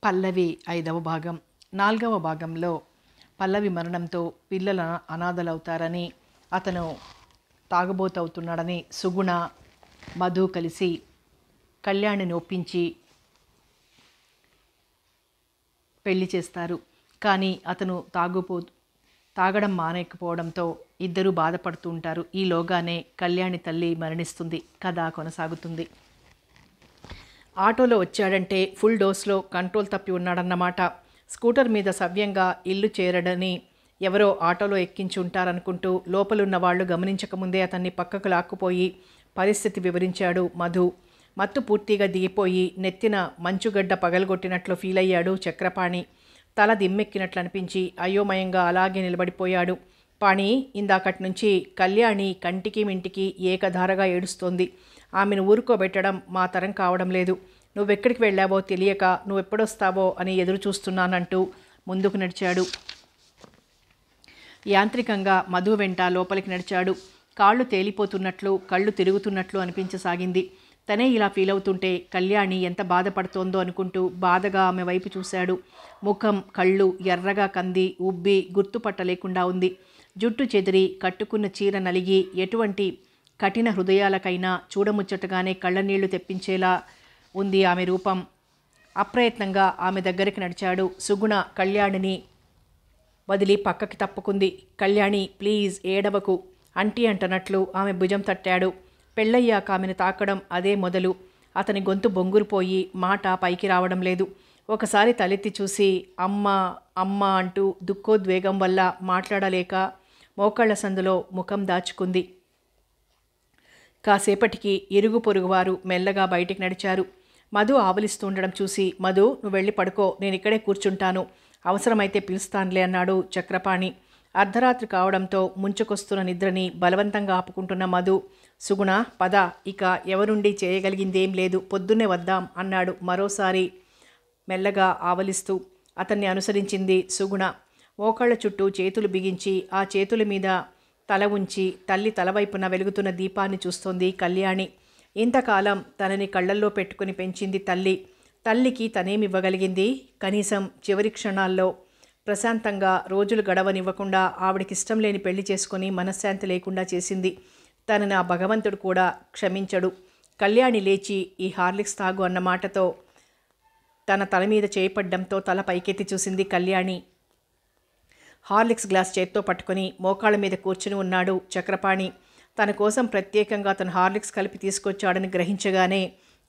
పల్లవి 5వ భాగం. 4వ భాగంలో పల్లవి మరణంతో పిల్లల అనాథలవుతారని, అతను తాగుబోతవుతున్నాడని సుగుణ, మధు కలిసి కళ్యాణిని ఒప్పించి పెళ్లి చేస్తారు. కానీ అతను తాగడం మానేకపోవడంతో ఇద్దరూ బాధపడుతూ ఉంటారు. ఈలోగానే కళ్యాణి తల్లి మరణిస్తుంది. కథ కొనసాగుతుంది. ఆటోలో వచ్చాడంటే ఫుల్ డోస్లో కంట్రోల్ తప్పి ఉన్నాడన్నమాట. స్కూటర్ మీద సవ్యంగా ఇల్లు చేరడని ఎవరో ఆటోలో ఎక్కించి ఉంటారనుకుంటూ లోపలున్న వాళ్ళు గమనించకముందే అతన్ని పక్కకు లాక్కుపోయి పరిస్థితి వివరించాడు మధు. మత్తు పూర్తిగా దిగిపోయి నెత్తిన మంచుగడ్డ పగలగొట్టినట్లు ఫీల్ అయ్యాడు చక్రపాణి. తల దిమ్మెక్కినట్లు అనిపించి అయోమయంగా అలాగే నిలబడిపోయాడు. పాణి, ఇందాకటి నుంచి కళ్యాణి కంటికి మింటికి ఏకధారగా ఏడుస్తోంది. ఆమెను ఊరుకోబెట్టడం మా తరం కావడం లేదు. నువ్వెక్కడికి వెళ్ళావో తెలియక నువ్వెప్పుడొస్తావో అని ఎదురు చూస్తున్నానంటూ ముందుకు నడిచాడు. యాంత్రికంగా మధు వెంట లోపలికి నడిచాడు. కాళ్ళు తేలిపోతున్నట్లు, కళ్ళు తిరుగుతున్నట్లు అనిపించసాగింది. తనే ఇలా ఫీల్ అవుతుంటే కళ్యాణి ఎంత బాధపడుతోందో అనుకుంటూ బాధగా ఆమె వైపు చూశాడు. ముఖం, కళ్ళు ఎర్రగా కంది ఉబ్బి గుర్తుపట్టలేకుండా ఉంది. జుట్టు చెదిరి కట్టుకున్న చీర నలిగి ఎటువంటి కఠిన హృదయాలకైనా చూడముచ్చటగానే కళ్ళనీళ్లు తెప్పించేలా ఉంది ఆమె రూపం. అప్రయత్నంగా ఆమె దగ్గరికి నడిచాడు. సుగుణ కళ్యాణిని వదిలి పక్కకి తప్పుకుంది. కళ్యాణి, ప్లీజ్ ఏడవకు అంటీ అంటనట్లు ఆమె భుజం తట్టాడు. పెళ్ళయ్యాక ఆమెను తాకడం అదే మొదలు. అతని గొంతు బొంగురుపోయి మాట పైకి రావడం లేదు. ఒకసారి తలెత్తి చూసి అమ్మ అమ్మ అంటూ దుఃఖోద్వేగం వల్ల మాట్లాడలేక మోకాళ్ల సందులో ముఖం దాచుకుంది. కాసేపటికి ఇరుగు పొరుగువారు మెల్లగా బయటికి నడిచారు. మధు ఆవలిస్తుండడం చూసి, మధు, నువ్వు వెళ్ళి పడుకో, నేను ఇక్కడే కూర్చుంటాను, అవసరమైతే పిలుస్తానులే అన్నాడు చక్రపాణి. అర్ధరాత్రి కావడంతో ముంచుకొస్తున్న నిద్రని బలవంతంగా ఆపుకుంటున్న మధు, సుగుణ పద, ఇక ఎవరుండి చేయగలిగిందేం లేదు, పొద్దున్నే వద్దాం అన్నాడు మరోసారి మెల్లగా ఆవలిస్తూ. అతన్ని అనుసరించింది సుగుణ. మోకాళ్ల చుట్టూ చేతులు బిగించి ఆ చేతుల మీద తల ఉంచి తల్లి తలవైపున వెలుగుతున్న దీపాన్ని చూస్తోంది కళ్యాణి. ఇంతకాలం తనని కళ్ళల్లో పెట్టుకుని పెంచింది తల్లి. తల్లికి తనేమివ్వగలిగింది? కనీసం చివరి క్షణాల్లో ప్రశాంతంగా రోజులు గడవనివ్వకుండా ఆవిడకిష్టం లేని పెళ్లి చేసుకుని మనశ్శాంతి లేకుండా చేసింది. తనని ఆ భగవంతుడు కూడా క్షమించడు. కళ్యాణి లేచి ఈ హార్లిక్స్ తాగు అన్న మాటతో తన తల మీద చేపడ్డంతో తల పైకెత్తి చూసింది కళ్యాణి. హార్లిక్స్ గ్లాస్ చేత్తో పట్టుకుని మోకాళ్ళ మీద కూర్చుని ఉన్నాడు చక్రపాణి. తన కోసం ప్రత్యేకంగా తను హార్లిక్స్ కలిపి తీసుకొచ్చాడని గ్రహించగానే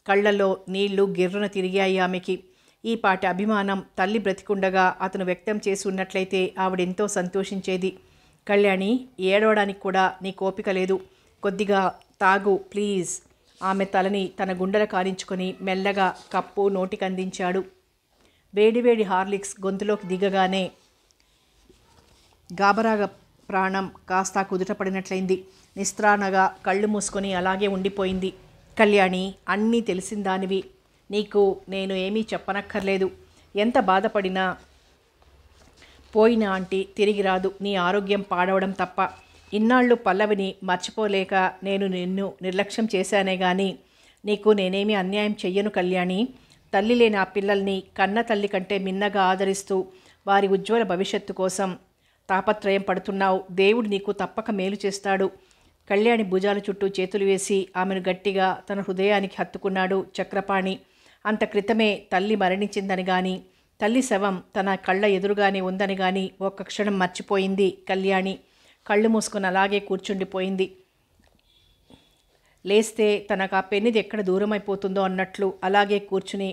కళ్లలో నీళ్లు గిర్రున తిరిగాయి ఆమెకి. ఈ పాటి అభిమానం తల్లి బ్రతికుండగా అతను వ్యక్తం చేసి ఉన్నట్లయితే ఆవిడెంతో సంతోషించేది. కళ్యాణి, ఏడవడానికి కూడా నీ కోపిక లేదు, కొద్దిగా తాగు ప్లీజ్. ఆమె తలని తన గుండెల కారించుకొని మెల్లగా కప్పు నోటికందించాడు. వేడివేడి హార్లిక్స్ గొంతులోకి దిగగానే గాబరాగా ప్రాణం కాస్త కుదుటపడినట్లయింది. నిస్త్రాణగా కళ్ళు మూసుకొని అలాగే ఉండిపోయింది. కళ్యాణి, అన్నీ తెలిసిందానివి, నీకు నేను ఏమీ చెప్పనక్కర్లేదు. ఎంత బాధపడినా పోయిన ఆంటీ తిరిగి రాదు, నీ ఆరోగ్యం పాడవడం తప్ప. ఇన్నాళ్ళు పల్లవిని మర్చిపోలేక నేను నిన్ను నిర్లక్ష్యం చేశానే గాని నీకు నేనేమీ అన్యాయం చెయ్యను కళ్యాణి. తల్లి లేని ఆ పిల్లల్ని కన్న తల్లి కంటే మిన్నగా ఆదరిస్తూ వారి ఉజ్వల భవిష్యత్తు కోసం తాపత్రయం పడుతున్నావు. దేవుడు నీకు తప్పక మేలు చేస్తాడు. కళ్యాణి భుజాల చుట్టూ చేతులు వేసి ఆమెను గట్టిగా తన హృదయానికి హత్తుకున్నాడు చక్రపాణి. అంత క్రితమే తల్లి మరణించిందని గాని తల్లి శవం తన కళ్ళ ఎదురుగానే ఉందని గాని ఒక్క క్షణం మర్చిపోయింది కళ్యాణి. కళ్ళు మూసుకొని అలాగే కూర్చుండిపోయింది. లేస్తే తనకు ఆ పెన్నిది ఎక్కడ దూరమైపోతుందో అన్నట్లు అలాగే కూర్చుని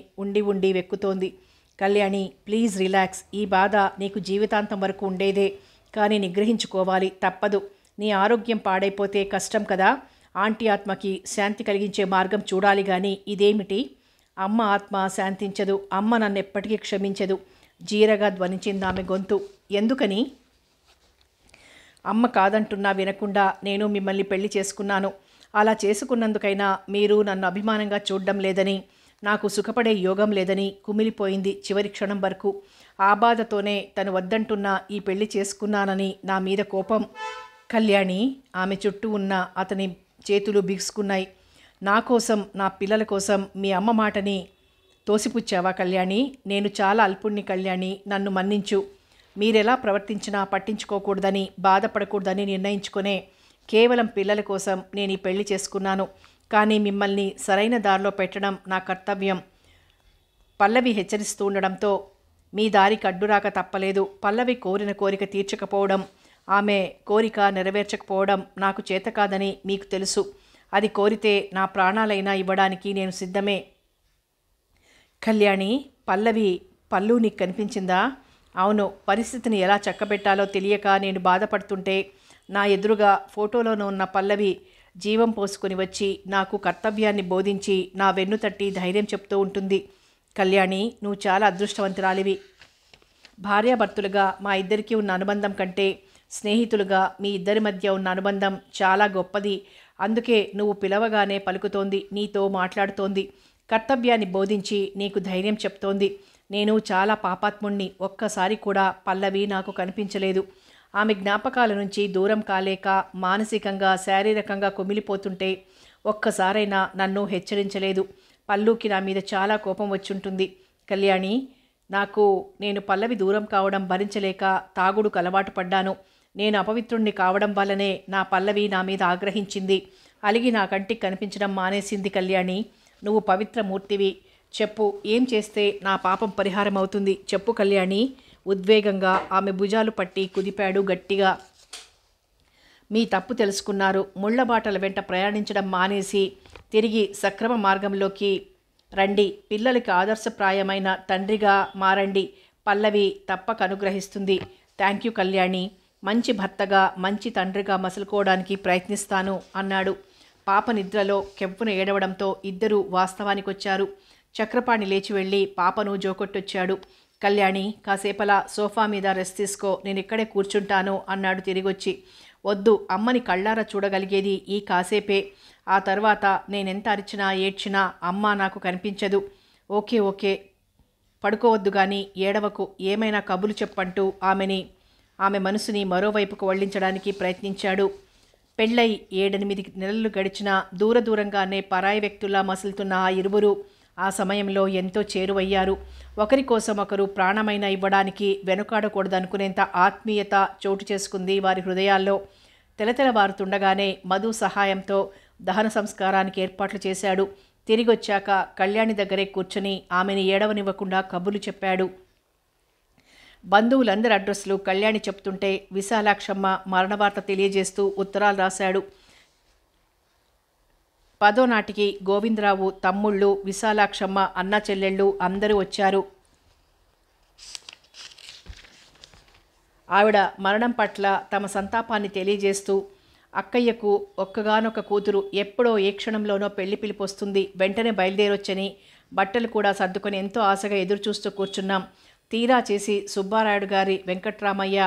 ఉండి వెక్కుతోంది. Kalyani, please relax. ఈ బాధ నీకు జీవితాంతం వరకు ఉండేదే, కానీ నిగ్రహించుకోవాలి, తప్పదు. నీ ఆరోగ్యం పాడైపోతే కష్టం కదా. ఆంటీ ఆత్మకి శాంతి కలిగించే మార్గం చూడాలి కానీ ఇదేమిటి? అమ్మ ఆత్మ శాంతించదు, అమ్మ నన్ను ఎప్పటికీ క్షమించదు, జీరగా ధ్వనించింది ఆమె గొంతు. ఎందుకని? అమ్మ కాదంటున్నా వినకుండా నేను మిమ్మల్ని పెళ్లి చేసుకున్నాను. అలా చేసుకున్నందుకైనా మీరు నన్ను అభిమానంగా చూడడం లేదని, నాకు సుఖపడే యోగం లేదని కుమిలిపోయింది చివరి క్షణం వరకు. ఆ బాధతోనే తను వద్దంటున్నా ఈ పెళ్లి చేసుకున్నానని నా మీద కోపం. కళ్యాణి, ఆమె చుట్టూ ఉన్న అతని చేతులు బిగుసుకున్నాయి. నా కోసం, నా పిల్లల కోసం మీ అమ్మ మాటని తోసిపుచ్చావా కళ్యాణి? నేను చాలా అల్పుణ్ణి కళ్యాణి, నన్ను మన్నించు. మీరెలా ప్రవర్తించినా పట్టించుకోకూడదని, బాధపడకూడదని నిర్ణయించుకునే కేవలం పిల్లల కోసం నేను ఈ పెళ్లి చేసుకున్నాను. కానీ మిమ్మల్ని సరైన దారిలో పెట్టడం నా కర్తవ్యం. పల్లవి హెచ్చరిస్తూ ఉండడంతో మీ దారికి అడ్డురాక తప్పలేదు. పల్లవి కోరిన కోరిక తీర్చకపోవడం, ఆమె కోరిక నెరవేర్చకపోవడం నాకు చేత కాదని మీకు తెలుసు. అది కోరితే నా ప్రాణాలైనా ఇవ్వడానికి నేను సిద్ధమే. కళ్యాణి, పల్లవి పల్లు నీకు కనిపించిందా? అవును. పరిస్థితిని ఎలా చక్కబెట్టాలో తెలియక నేను బాధపడుతుంటే నా ఎదురుగా ఫోటోలోనూ ఉన్న పల్లవి జీవం పోసుకుని వచ్చి నాకు కర్తవ్యాన్ని బోధించి నా వెన్ను తట్టి ధైర్యం చెప్తూ ఉంటుంది. కళ్యాణి, నువ్వు చాలా అదృష్టవంతురాలివి. భార్యాభర్తలుగా మా ఇద్దరికీ ఉన్న అనుబంధం కంటే స్నేహితులుగా మీ ఇద్దరి మధ్య ఉన్న అనుబంధం చాలా గొప్పది. అందుకే నువ్వు పిలవగానే పలుకుతోంది, నీతో మాట్లాడుతోంది, కర్తవ్యాన్ని బోధించి నీకు ధైర్యం చెప్తోంది. నేను చాలా పాపాత్ముణ్ణి. ఒక్కసారి కూడా పల్లవి నాకు కనిపించలేదు. ఆమె జ్ఞాపకాల నుంచి దూరం కాలేక మానసికంగా శారీరకంగా కుమిలిపోతుంటే ఒక్కసారైనా నన్ను హెచ్చరించలేదు. పల్లుకి నా మీద చాలా కోపం వచ్చుంటుంది. కళ్యాణి, నేను పల్లవి దూరం కావడం భరించలేక తాగుడుకు అలవాటు పడ్డాను. నేను అపవిత్రుణ్ణి కావడం వల్లనే నా పల్లవి నా మీద ఆగ్రహించింది. అలిగి నా కంటికి కనిపించడం మానేసింది. కళ్యాణి, నువ్వు పవిత్రమూర్తివి. చెప్పు, ఏం చేస్తే నా పాపం పరిహారం అవుతుంది? చెప్పు కళ్యాణి. ఉద్వేగంగా ఆమె భుజాలు పట్టి కుదిపాడు గట్టిగా. మీ తప్పు తెలుసుకున్నారు. ముళ్లబాటల వెంట ప్రయాణించడం మానేసి తిరిగి సక్రమ మార్గంలోకి రండి. పిల్లలకి ఆదర్శప్రాయమైన తండ్రిగా మారండి. పల్లవి తప్పక అనుగ్రహిస్తుంది. Thank you Kalyani. మంచి భర్తగా, మంచి తండ్రిగా మసులుకోవడానికి ప్రయత్నిస్తాను అన్నాడు. పాప నిద్రలో కెంపున ఏడవడంతో ఇద్దరూ వాస్తవానికొచ్చారు. చక్రపాణి లేచి వెళ్ళి పాపను జోకొట్టొచ్చాడు. కళ్యాణి, కాసేపలా సోఫా మీద రెస్ట్ తీసుకో, నేను ఇక్కడే కూర్చుంటాను అన్నాడు తిరిగొచ్చి. వద్దు, అమ్మని కళ్ళారా చూడగలిగేది ఈ కాసేపే. ఆ తర్వాత నేనెంత అరిచినా ఏడ్చినా అమ్మ నాకు కనిపించదు. ఓకే ఓకే, పడుకోవద్దు కానీ ఏడవకు, ఏమైనా కబులు చెప్పంటూ ఆమె మనసుని మరోవైపుకు వళ్లించడానికి ప్రయత్నించాడు. పెళ్ళై 7-8 నెలలు గడిచినా దూరంగానే పరాయి వ్యక్తుల్లా మసులుతున్న ఆ ఇరువురు ఆ సమయంలో ఎంతో చేరువయ్యారు. ఒకరి కోసం ఒకరు ప్రాణమైన ఇవ్వడానికి వెనుకాడకూడదనుకునేంత ఆత్మీయత చోటు చేసుకుంది వారి హృదయాల్లో. తెలతెలవారుతుండగానే మధు సహాయంతో దహన సంస్కారానికి ఏర్పాట్లు చేశాడు. తిరిగొచ్చాక కళ్యాణి దగ్గరే కూర్చొని ఆమెను ఏడవనివ్వకుండా కబుర్లు చెప్పాడు. బంధువులందరి అడ్రస్లు కళ్యాణి చెప్తుంటే విశాలాక్షమ్మ మరణవార్త తెలియజేస్తూ ఉత్తరాలు రాశాడు. 10వ నాటికి గోవిందరావు తమ్ముళ్ళు, విశాలాక్షమ్మ అన్న చెల్లెళ్ళు అందరూ వచ్చారు. ఆవిడ మరణం పట్ల తమ సంతాపాన్ని తెలియజేస్తూ, అక్కయ్యకు ఒక్కగానొక్క కూతురు, ఎప్పుడో ఏ క్షణంలోనో పెళ్లి పిలిపొస్తుంది, వెంటనే బయలుదేరొచ్చని బట్టలు కూడా సర్దుకొని ఎంతో ఆశగా ఎదురుచూస్తూ కూర్చున్నాం. తీరా చేసి సుబ్బారాయుడు గారి వెంకట్రామయ్య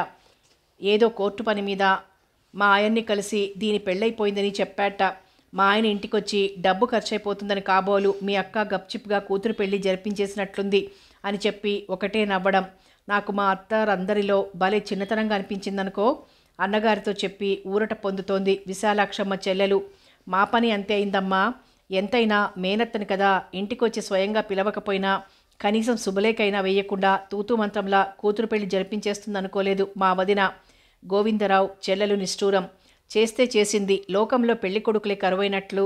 ఏదో కోర్టు పని మీద మా ఆయన్ని కలిసి దీని పెళ్ళైపోయిందని చెప్పాట. మా ఆయన ఇంటికొచ్చి డబ్బు ఖర్చయిపోతుందని కాబోలు మీ అక్క గప్చిప్గా కూతురు పెళ్లి జరిపించేసినట్లుంది అని చెప్పి ఒకటే నవ్వడం. నాకు మా అత్తారందరిలో భలే చిన్నతనంగా అనిపించిందనుకో. అన్నగారితో చెప్పి ఊరట పొందుతోంది విశాలాక్షమ్మ చెల్లెలు. మా పని అంతే అయిందమ్మా. ఎంతైనా మేనత్తని కదా, ఇంటికొచ్చి స్వయంగా పిలవకపోయినా కనీసం శుభలేకైనా వేయకుండా తూతూ మంత్రంలా కూతురు పెళ్లి జరిపించేస్తుందనుకోలేదు మా వదిన. గోవిందరావు చెల్లెలు నిష్ఠూరం. చేస్తే చేసింది. లోకంలో పెళ్లి కొడుకులే కరువైనట్లు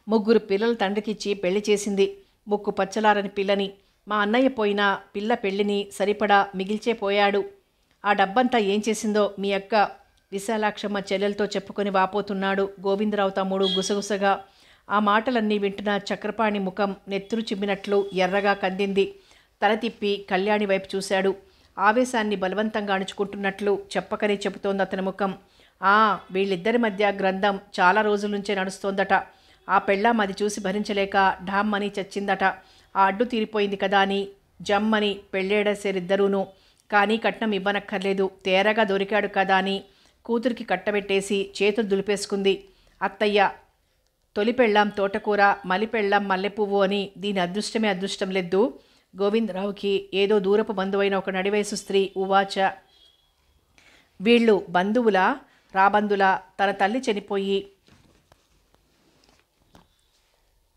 3 పిల్లల తండ్రికిచ్చి పెళ్లి చేసింది. ముక్కు పచ్చలారని పిల్లని. మా అన్నయ్య పోయినా పిల్ల పెళ్లిని సరిపడా మిగిల్చే పోయాడు. ఆ డబ్బంతా ఏం చేసిందో మీ అక్క, విశాలాక్షమ్మ చెల్లెలతో చెప్పుకొని వాపోతున్నాడు గోవిందరావు తమ్ముడు గుసగుసగా. ఆ మాటలన్నీ వింటున్న చక్రపాణి ముఖం నెత్తురు చిమ్మినట్లు ఎర్రగా కందింది. తల తిప్పి కళ్యాణి వైపు చూశాడు. ఆవేశాన్ని బలవంతంగా అణుచుకుంటున్నట్లు చెప్పకనే చెబుతోంది అతని ముఖం. వీళ్ళిద్దరి మధ్య గ్రంథం చాలా రోజుల నుంచే నడుస్తోందట. ఆ పెళ్ళాం అది చూసి భరించలేక ఢామ్మని చచ్చిందట. ఆ అడ్డు తీరిపోయింది కదా అని జమ్మని పెళ్ళేడేసేరిద్దరూను. కానీ కట్నం ఇవ్వనక్కర్లేదు, తేరగా దొరికాడు కదా అని కూతురికి కట్టబెట్టేసి చేతులు దులిపేసుకుంది. అత్తయ్య, తొలి పెళ్ళాం తోటకూర, మలి పెళ్ళాం మల్లెపువ్వు అని దీని అదృష్టమే అదృష్టం లేదు. గోవిందరావుకి ఏదో దూరపు బంధువైన ఒక నడివయసు స్త్రీ ఉవాచ. వీళ్ళు బంధువులా, రాబందులా? తన తల్లి చనిపోయి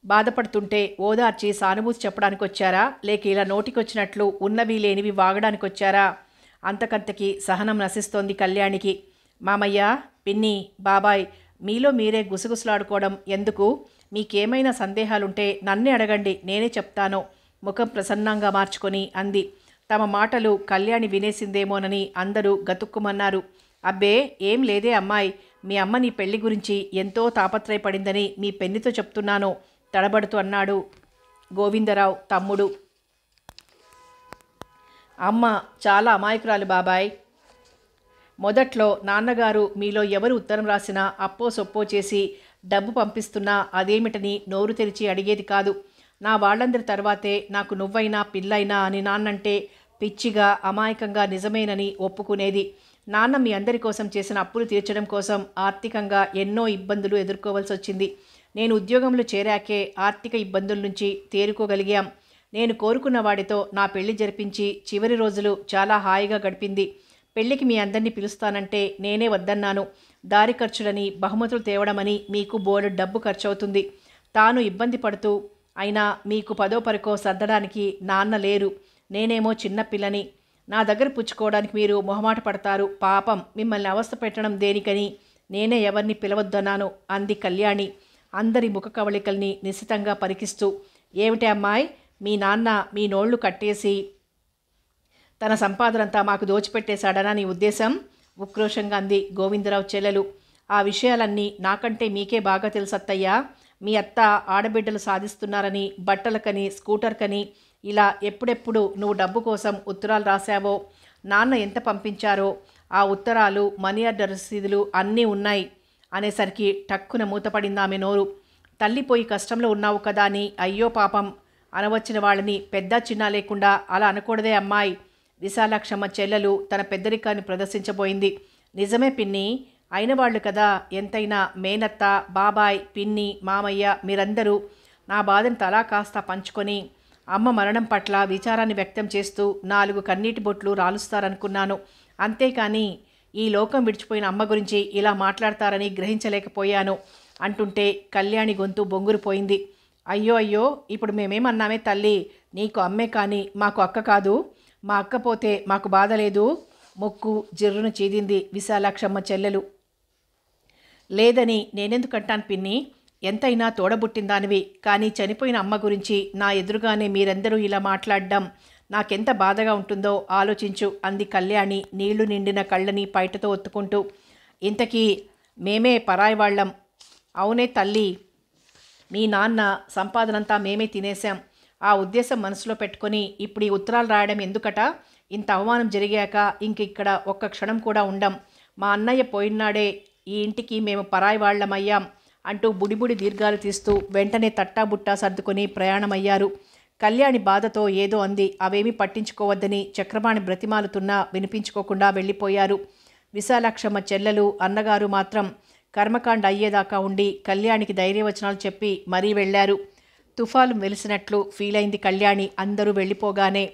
బాధపడుతుంటే ఓదార్చి సానుభూతి చెప్పడానికి వచ్చారా, లేక ఇలా నోటికొచ్చినట్లు ఉన్నవి లేనివి వాగడానికి వచ్చారా? అంతకంతకి సహనం నశిస్తోంది కళ్యాణికి. మామయ్య, పిన్ని, బాబాయ్, మీలో మీరే గుసగుసలాడుకోవడం ఎందుకు? మీకేమైనా సందేహాలుంటే నన్నే అడగండి, నేనే చెప్తాను. ముఖం ప్రసన్నంగా మార్చుకొని అంది. తమ మాటలు కళ్యాణి వినేసిందేమోనని అందరూ గతుక్కుమన్నారు. అబ్బే, ఏం లేదే అమ్మాయి, మీ అమ్మ నీ పెళ్లి గురించి ఎంతో తాపత్రయపడిందని మీ పెన్నితో చెప్తున్నాను తడబడుతూ అన్నాడు గోవిందరావు తమ్ముడు. అమ్మ చాలా అమాయకురాలు బాబాయ్. మొదట్లో నాన్నగారు మీలో ఎవరు ఉత్తరం రాసినా అప్పో సొప్పో చేసి డబ్బు పంపిస్తున్నా అదేమిటని నోరు తెరిచి అడిగేది కాదు. నా వాళ్ళందరి తర్వాతే నాకు నువ్వైనా పిల్లైనా అని నాన్నంటే పిచ్చిగా అమాయకంగా నిజమేనని ఒప్పుకునేది. నాన్న మీ అందరి కోసం చేసిన అప్పులు తీర్చడం కోసం ఆర్థికంగా ఎన్నో ఇబ్బందులు ఎదుర్కోవాల్సి వచ్చింది. నేను ఉద్యోగంలో చేరాకే ఆర్థిక ఇబ్బందుల నుంచి తేరుకోగలిగాం. నేను కోరుకున్న వాడితో నా పెళ్లి జరిపించి చివరి రోజులు చాలా హాయిగా గడిపింది. పెళ్లికి మీ అందరినీ పిలుస్తానంటే నేనే వద్దన్నాను. దారి ఖర్చులని, బహుమతులు తేవడమని మీకు బోలెడు డబ్బు ఖర్చవుతుంది. తాను ఇబ్బంది పడుతూ అయినా మీకు పదో పరకో సర్దడానికి నాన్న లేరు. నేనేమో చిన్నపిల్లని. నా దగ్గర పుచ్చుకోవడానికి మీరు మొహమాట పడతారు. పాపం, మిమ్మల్ని అవస్థ పెట్టడం దేనికని నేనే ఎవరిని పిలవద్దన్నాను అంది కళ్యాణి అందరి ముఖ కవళికల్ని నిశితంగా పరికిస్తూ. ఏమిటి అమ్మాయి, మీ నాన్న మీ నోళ్లు కట్టేసి తన సంపాదనంతా మాకు దోచిపెట్టేశాడనా నీ ఉద్దేశం? ఉక్రోషంగా అంది గోవిందరావు చెల్లెలు. ఆ విషయాలన్నీ నాకంటే మీకే బాగా తెలుసత్తయ్యా. మీ అత్త ఆడబిడ్డలు సాధిస్తున్నారని, బట్టలకని, స్కూటర్కని ఇలా ఎప్పుడెప్పుడు నువ్వు డబ్బు కోసం ఉత్తరాలు రాశావో, నాన్న ఎంత పంపించారో ఆ ఉత్తరాలు, మనీ ఆర్డర్ రసీదులు అన్నీ ఉన్నాయి అనేసరికి టక్కున మూతపడింది ఆమె నోరు. తల్లిపోయి కష్టంలో ఉన్నావు కదా అని అయ్యో పాపం అనవచ్చిన వాళ్ళని పెద్ద చిన్న లేకుండా అలా అనకూడదే అమ్మాయి. విశాలాక్షమ్మ చెల్లెలు తన పెద్దరికాన్ని ప్రదర్శించబోయింది. నిజమే పిన్ని, అయిన వాళ్ళు కదా. ఎంతైనా మేనత్త, బాబాయ్, పిన్ని, మామయ్య మీరందరూ నా బాధను తలా కాస్త పంచుకొని అమ్మ మరణం పట్ల విచారాన్ని వ్యక్తం చేస్తూ 4 కన్నీటి బొట్లు రాలుస్తారనుకున్నాను. అంతేకాని ఈ లోకం విడిచిపోయిన అమ్మ గురించి ఇలా మాట్లాడతారని గ్రహించలేకపోయాను అంటుంటే కళ్యాణి గొంతు బొంగురుపోయింది. అయ్యో అయ్యో, ఇప్పుడు మేమేమన్నామే తల్లి, నీకు అమ్మే కానీ మాకు అక్క కాదు. మా అక్క పోతే మాకు బాధ లేదు. ముక్కు జిర్రును చీదింది విశాలాక్షమ్మ చెల్లెలు. లేదని నేనెందుకంటాను పిన్ని, ఎంతైనా తోడబుట్టిందానివి. కానీ చనిపోయిన అమ్మ గురించి నా ఎదురుగానే మీరందరూ ఇలా మాట్లాడడం నాకెంత బాధగా ఉంటుందో ఆలోచించు అంది కళ్యాణి నీళ్లు నిండిన కళ్ళని పైటతో ఒత్తుకుంటూ. ఇంతకీ మేమే పరాయి వాళ్ళం. అవునే తల్లి, మీ నాన్న సంపాదనంతా మేమే తినేశాం. ఆ ఉద్దేశం మనసులో పెట్టుకొని ఇప్పుడు ఈ ఉత్తరాలు రాయడం ఎందుకట? ఇంత అవమానం జరిగాక ఇంక ఇక్కడ ఒక్క క్షణం కూడా ఉండం. మా అన్నయ్య పోయినాడే ఈ ఇంటికి మేము పరాయి వాళ్ళమయ్యాం అంటూ బుడిబుడి దీర్ఘాలు తీస్తూ వెంటనే తట్టాబుట్టా సర్దుకొని ప్రయాణమయ్యారు. కళ్యాణి బాధతో ఏదో అంది. అవేమీ పట్టించుకోవద్దని చక్రపాణి బ్రతిమాలుతున్నా వినిపించుకోకుండా వెళ్ళిపోయారు. విశాలాక్షమ్మ చెల్లెలు, అన్నగారు మాత్రం కర్మకాండ అయ్యేదాకా ఉండి కళ్యాణికి ధైర్యవచనాలు చెప్పి మరీ వెళ్ళారు. తుఫాలు వెలిసినట్లు ఫీలైంది కళ్యాణి అందరూ వెళ్ళిపోగానే.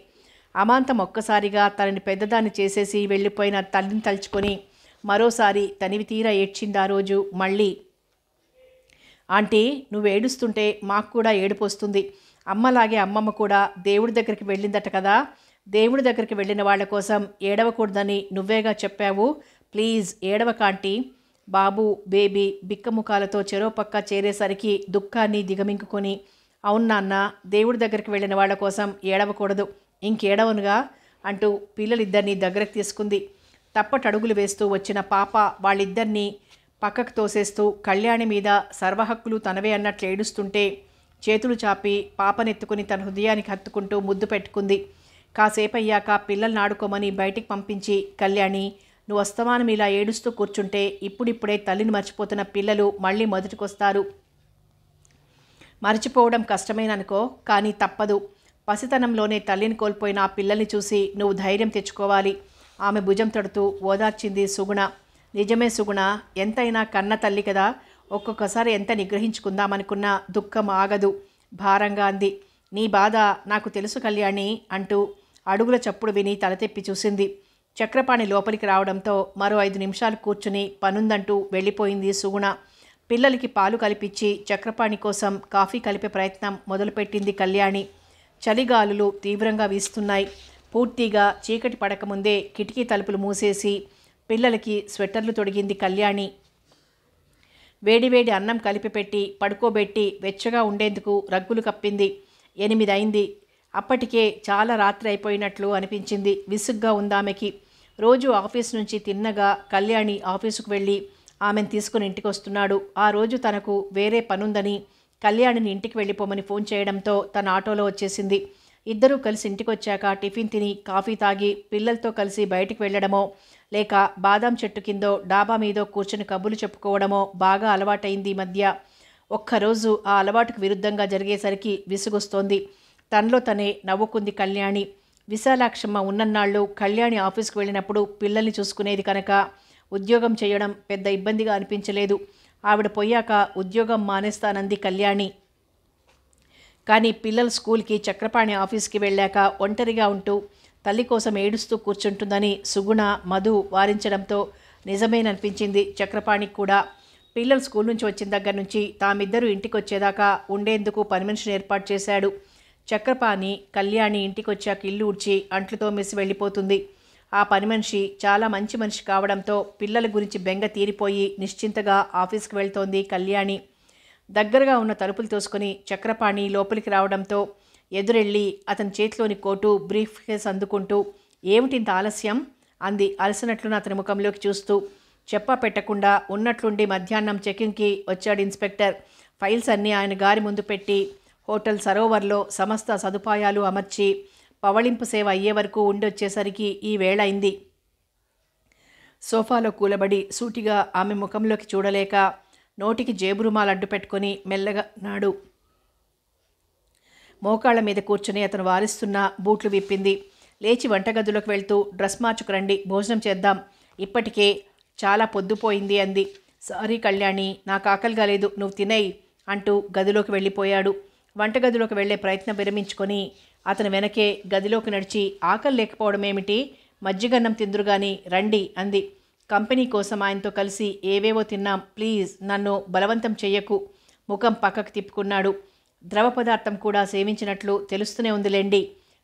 అమాంతం ఒక్కసారిగా తనని పెద్దదాన్ని చేసేసి వెళ్ళిపోయిన తల్లిని తలుచుకొని మరోసారి తనివి తీరా ఏడ్చింది ఆ రోజు. మళ్ళీ ఆంటీ, నువ్వు ఏడుస్తుంటే మాకు కూడా ఏడుపు వస్తుంది. అమ్మలాగే అమ్మమ్మ కూడా దేవుడి దగ్గరికి వెళ్ళిందట కదా. దేవుడి దగ్గరికి వెళ్ళిన వాళ్ళ కోసం ఏడవకూడదని నువ్వేగా చెప్పావు. ప్లీజ్ ఏడవక ఆంటీ. బాబు, బేబీ బిక్కముఖాలతో చెరో పక్క చేరేసరికి దుఃఖాన్ని దిగమింగుకొని, అవును నాన్న, దేవుడి దగ్గరికి వెళ్ళిన వాళ్ళ కోసం ఏడవకూడదు, ఇంకేడవనుగా అంటూ పిల్లలిద్దరినీ దగ్గరకు తీసుకుంది. తప్పటడుగులు వేస్తూ వచ్చిన పాప వాళ్ళిద్దరినీ పక్కకు తోసేస్తూ కళ్యాణి మీద సర్వహక్కులు తనవే అన్నట్లు ఏడుస్తుంటే చేతులు చాపి పాపనెత్తుకుని తన హృదయానికి హత్తుకుంటూ ముద్దు పెట్టుకుంది. కాసేపయ్యాక పిల్లల్ని ఆడుకోమని బయటికి పంపించి, కళ్యాణి, నువ్వు అస్తమానం ఇలా ఏడుస్తూ కూర్చుంటే ఇప్పుడిప్పుడే తల్లిని మర్చిపోతున్న పిల్లలు మళ్ళీ మొదటికొస్తారు. మర్చిపోవడం కష్టమేననుకో, కానీ తప్పదు. పసితనంలోనే తల్లిని కోల్పోయిన ఆ పిల్లల్ని చూసి నువ్వు ధైర్యం తెచ్చుకోవాలి. ఆమె భుజం తడుతూ ఓదార్చింది సుగుణ. నిజమే సుగుణ, ఎంతైనా కన్న తల్లి కదా. ఒక్కొక్కసారి ఎంత నిగ్రహించుకుందామనుకున్నా దుఃఖం ఆగదు, భారంగా అంది. నీ బాధ నాకు తెలుసు కళ్యాణి అంటూ అడుగుల చప్పుడు విని తలతెప్పి చూసింది. చక్రపాణి లోపలికి రావడంతో మరో 5 నిమిషాలు కూర్చుని పనుందంటూ వెళ్ళిపోయింది సుగుణ. పిల్లలకి పాలు కలిపిచ్చి చక్రపాణి కోసం కాఫీ కలిపే ప్రయత్నం మొదలుపెట్టింది కళ్యాణి. చలిగాలులు తీవ్రంగా వీస్తున్నాయి. పూర్తిగా చీకటి పడకముందే కిటికీ తలుపులు మూసేసి పిల్లలకి స్వెట్టర్లు తొడిగింది కళ్యాణి. వేడివేడి అన్నం కలిపి పెట్టి పడుకోబెట్టి వెచ్చగా ఉండేందుకు రగ్గులు కప్పింది. 8 అయింది. అప్పటికే చాలా రాత్రి అయిపోయినట్లు అనిపించింది. విసుగ్గా ఉందామెకి. రోజు ఆఫీస్ నుంచి తిన్నగా కళ్యాణి ఆఫీసుకు వెళ్ళి ఆమెను తీసుకుని ఇంటికి వస్తున్నాడు. ఆ రోజు తనకు వేరే పనుందని కళ్యాణిని ఇంటికి వెళ్ళిపోమని ఫోన్ చేయడంతో తన ఆటోలో వచ్చేసింది. ఇద్దరూ కలిసి ఇంటికి వచ్చాక టిఫిన్ తిని కాఫీ తాగి పిల్లలతో కలిసి బయటికి వెళ్ళడమో లేక బాదాం చెట్టు కిందో డాబా మీదో కూర్చుని కబుర్లు చెప్పుకోవడమో బాగా అలవాటైంది ఈ మధ్య. ఒక్కరోజు ఆ అలవాటుకు విరుద్ధంగా జరిగేసరికి విసుగొస్తోంది. తనలో తనే నవ్వుకుంది కళ్యాణి. విశాలాక్షమ్మ ఉన్నన్నాళ్ళు కళ్యాణి ఆఫీస్కి వెళ్ళినప్పుడు పిల్లల్ని చూసుకునేది కనుక ఉద్యోగం చేయడం పెద్ద ఇబ్బందిగా అనిపించలేదు. ఆవిడ పోయాక ఉద్యోగం మానేస్తానంది కళ్యాణి. కానీ పిల్లలు స్కూల్కి చక్రపాణి ఆఫీస్కి వెళ్ళాక ఒంటరిగా ఉంటూ తల్లి కోసం ఏడుస్తూ కూర్చుంటుందని సుగుణ మధు వారించడంతో నిజమేననిపించింది చక్రపాణికి కూడా. పిల్లలు స్కూల్ నుంచి వచ్చిన దగ్గర నుంచి తామిద్దరూ ఇంటికి వచ్చేదాకా ఉండేందుకు పని మనిషిని ఏర్పాటు చేశాడు. చక్రపాణి కళ్యాణి ఇంటికి వచ్చాక ఇల్లు ఊడ్చి అంట్లుతో మెసి వెళ్ళిపోతుంది. ఆ పని మనిషి చాలా మంచి మనిషి కావడంతో పిల్లల గురించి బెంగ తీరిపోయి నిశ్చింతగా ఆఫీస్కి వెళ్తోంది కళ్యాణి. దగ్గరగా ఉన్న తలుపులు తోసుకొని చక్రపాణి లోపలికి రావడంతో ఎదురెళ్ళి అతని చేతిలోని కోటు బ్రీఫ్ కేస్ అందుకుంటూ ఏమిటింత ఆలస్యం అంది అలసినట్లున్న అతని ముఖంలోకి చూస్తూ. చెప్పా పెట్టకుండా ఉన్నట్లుండి మధ్యాహ్నం చెకింగ్కి వచ్చాడు ఇన్స్పెక్టర్. ఫైల్స్ అన్నీ ఆయన గారి ముందు పెట్టి హోటల్ సరోవర్లో సమస్త సదుపాయాలు అమర్చి పవళింపు సేవ అయ్యే వరకు ఉండి వచ్చేసరికి ఈ వేళ అయింది. సోఫాలో కూలబడి సూటిగా ఆమె ముఖంలోకి చూడలేక నోటికి జేబురుమాలు అడ్డు పెట్టుకుని మెల్లగా నాడు. మోకాళ్ల మీద కూర్చుని అతను వారిస్తున్న బూట్లు విప్పింది. లేచి వంటగదిలోకి వెళ్తూ డ్రెస్ మార్చుకురండి, భోజనం చేద్దాం, ఇప్పటికే చాలా పొద్దుపోయింది అంది. సారీ కళ్యాణి, నాకు ఆకలిగా లేదు, నువ్వు తినేయి అంటూ గదిలోకి వెళ్ళిపోయాడు. వంటగదిలోకి వెళ్లే ప్రయత్నం విరమించుకొని అతను వెనకే గదిలోకి నడిచి ఆకలి లేకపోవడం ఏమిటి, మజ్జిగన్నం తిందురుగాని రండి అంది. కంపెనీ కోసం ఆయనతో కలిసి ఏవేవో తిన్నాం, ప్లీజ్ నన్ను బలవంతం చెయ్యకు. ముఖం పక్కకు తిప్పుకున్నాడు. ద్రవ పదార్థం కూడా సేవించినట్లు తెలుస్తూనే ఉందిలేండి.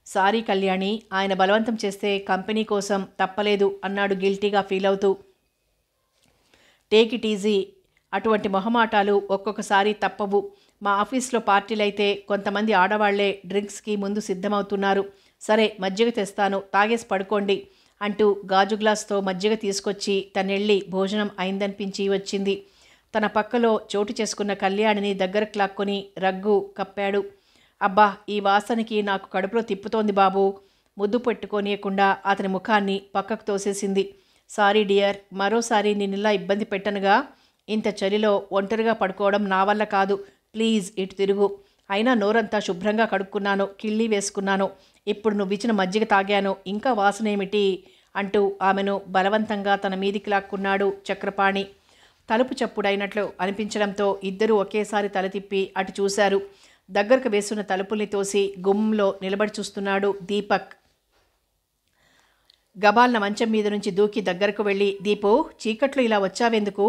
సారీ కళ్యాణి, ఆయన బలవంతం చేస్తే కంపెనీ కోసం తప్పలేదు అన్నాడు గిల్టీగా ఫీల్ అవుతూ. టేక్ ఇట్ ఈజీ, అటువంటి మొహమాటాలు ఒక్కొక్కసారి తప్పవు. మా ఆఫీస్లో పార్టీలైతే కొంతమంది ఆడవాళ్లే డ్రింక్స్కి ముందు సిద్ధమవుతున్నారు. సరే మజ్జిగ తెస్తాను, తాగేసి పడుకోండి అంటూ గాజు గ్లాస్తో మజ్జిగ తీసుకొచ్చి తనెళ్ళి భోజనం అయిందనిపించి వచ్చింది. తన పక్కలో చోటు చేసుకున్న కళ్యాణిని దగ్గరకు లాక్కొని రగ్గు కప్పాడు. అబ్బా, ఈ వాసనకి నాకు కడుపులో తిప్పుతోంది బాబు. ముద్దు పెట్టుకోనియకుండా అతని ముఖాన్ని పక్కకు తోసేసింది. సారీ డియర్, మరోసారి నిన్నిలా ఇబ్బంది పెట్టనుగా. ఇంత చలిలో ఒంటరిగా పడుకోవడం నా వల్ల కాదు. ప్లీజ్ ఇటు తిరుగు. అయినా నోరంతా శుభ్రంగా కడుక్కున్నాను, కిళ్ళి వేసుకున్నాను. ఇప్పుడు నువ్విచ్చిన మజ్జిగ తాగాను, ఇంకా వాసనేమిటి అంటూ ఆమెను బలవంతంగా తన మీదికి లాక్కున్నాడు చక్రపాణి. తలుపు చప్పుడైనట్లు అనిపించడంతో ఇద్దరూ ఒకేసారి తల తిప్పి అటు చూశారు. దగ్గరకు వేసున్న తలుపుల్ని తోసి గుమ్మంలో నిలబడి చూస్తున్నాడు దీపక్. గబాల్న మంచం మీద నుంచి దూకి దగ్గరకు వెళ్ళి, దీపు, చీకట్లో ఇలా వచ్చావెందుకు?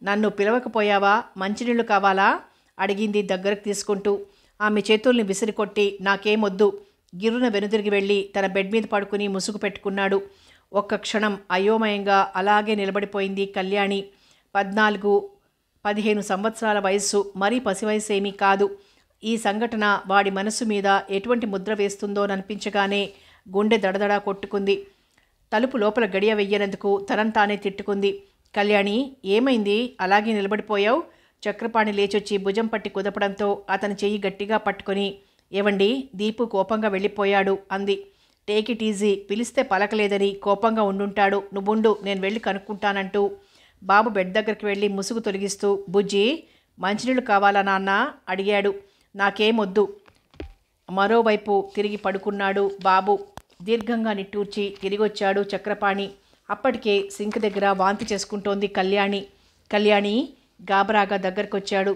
నన్ను పిలవకపోయావా? మంచినీళ్లు కావాలా అడిగింది దగ్గరకు తీసుకుంటూ. ఆమె చేతుల్ని విసిరికొట్టి నాకేమొద్దు. గిర్రున వెనుదిరిగి వెళ్ళి తన బెడ్ మీద పడుకుని ముసుగు పెట్టుకున్నాడు. ఒక్క క్షణం అయోమయంగా అలాగే నిలబడిపోయింది కళ్యాణి. 14-15 సంవత్సరాల వయస్సు, మరీ పసివయసేమీ కాదు. ఈ సంఘటన వాడి మనసు మీద ఎటువంటి ముద్ర వేస్తుందోననిపించగానే గుండె దడదడా కొట్టుకుంది. తలుపు లోపల గడియ వెయ్యనందుకు తనంతానే తిట్టుకుంది. కళ్యాణి, ఏమైంది అలాగే నిలబడిపోయావు? చక్రపాణి లేచొచ్చి భుజం పట్టి కుదపడంతో అతని చెయ్యి గట్టిగా పట్టుకొని, ఏవండి, దీపు కోపంగా వెళ్ళిపోయాడు అంది. టేక్ ఇట్ ఈజీ, పిలిస్తే పలకలేదని కోపంగా ఉండుంటాడు. నువ్వుండు, నేను వెళ్ళి కనుక్కుంటానంటూ బాబు బెడ్ దగ్గరికి వెళ్ళి ముసుగు తొలగిస్తూ, బుజ్జి, మంచినీళ్ళు కావాలా నాన్న అడిగాడు. నాకేమొద్దు. మరోవైపు తిరిగి పడుకున్నాడు బాబు. దీర్ఘంగా నిట్టూర్చి తిరిగొచ్చాడు చక్రపాణి. అప్పటికే సింక్ దగ్గర వాంతి చేసుకుంటోంది కళ్యాణి. కళ్యాణి గాబరాగా దగ్గరకొచ్చాడు.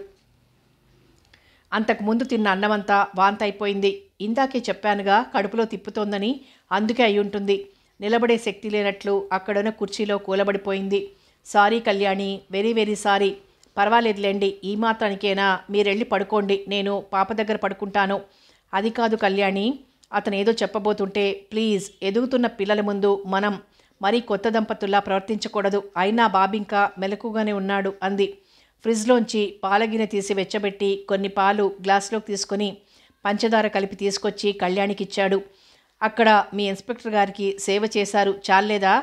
అంతకుముందు తిన్న అన్నమంతా వాంతి అయిపోయింది. ఇందాకే చెప్పానుగా కడుపులో తిప్పుతోందని, అందుకే అయ్యుంటుంది. నిలబడే శక్తి లేనట్లు అక్కడున్న కుర్చీలో కూలబడిపోయింది. Sorry Kalyani, very very sorry. పర్వాలేదులేండి, ఈ మాత్రానికేనా, మీరెళ్ళి పడుకోండి, నేను పాప దగ్గర పడుకుంటాను. అది కాదు కళ్యాణి, అతను ఏదో చెప్పబోతుంటే, ప్లీజ్, ఎదుగుతున్న పిల్లల ముందు మనం మరీ కొత్త దంపతుల్లా ప్రవర్తించకూడదు. అయినా బాబింకా మెలకుగానే ఉన్నాడు అంది. ఫ్రిడ్జ్లోంచి పాలగిన్నె తీసి వెచ్చబెట్టి కొన్ని పాలు గ్లాసులోకి తీసుకొని పంచదార కలిపి తీసుకొచ్చి కళ్యాణికిచ్చాడు. అక్కడ మీ ఇన్స్పెక్టర్ గారికి సేవ చేశారు చాలేదా,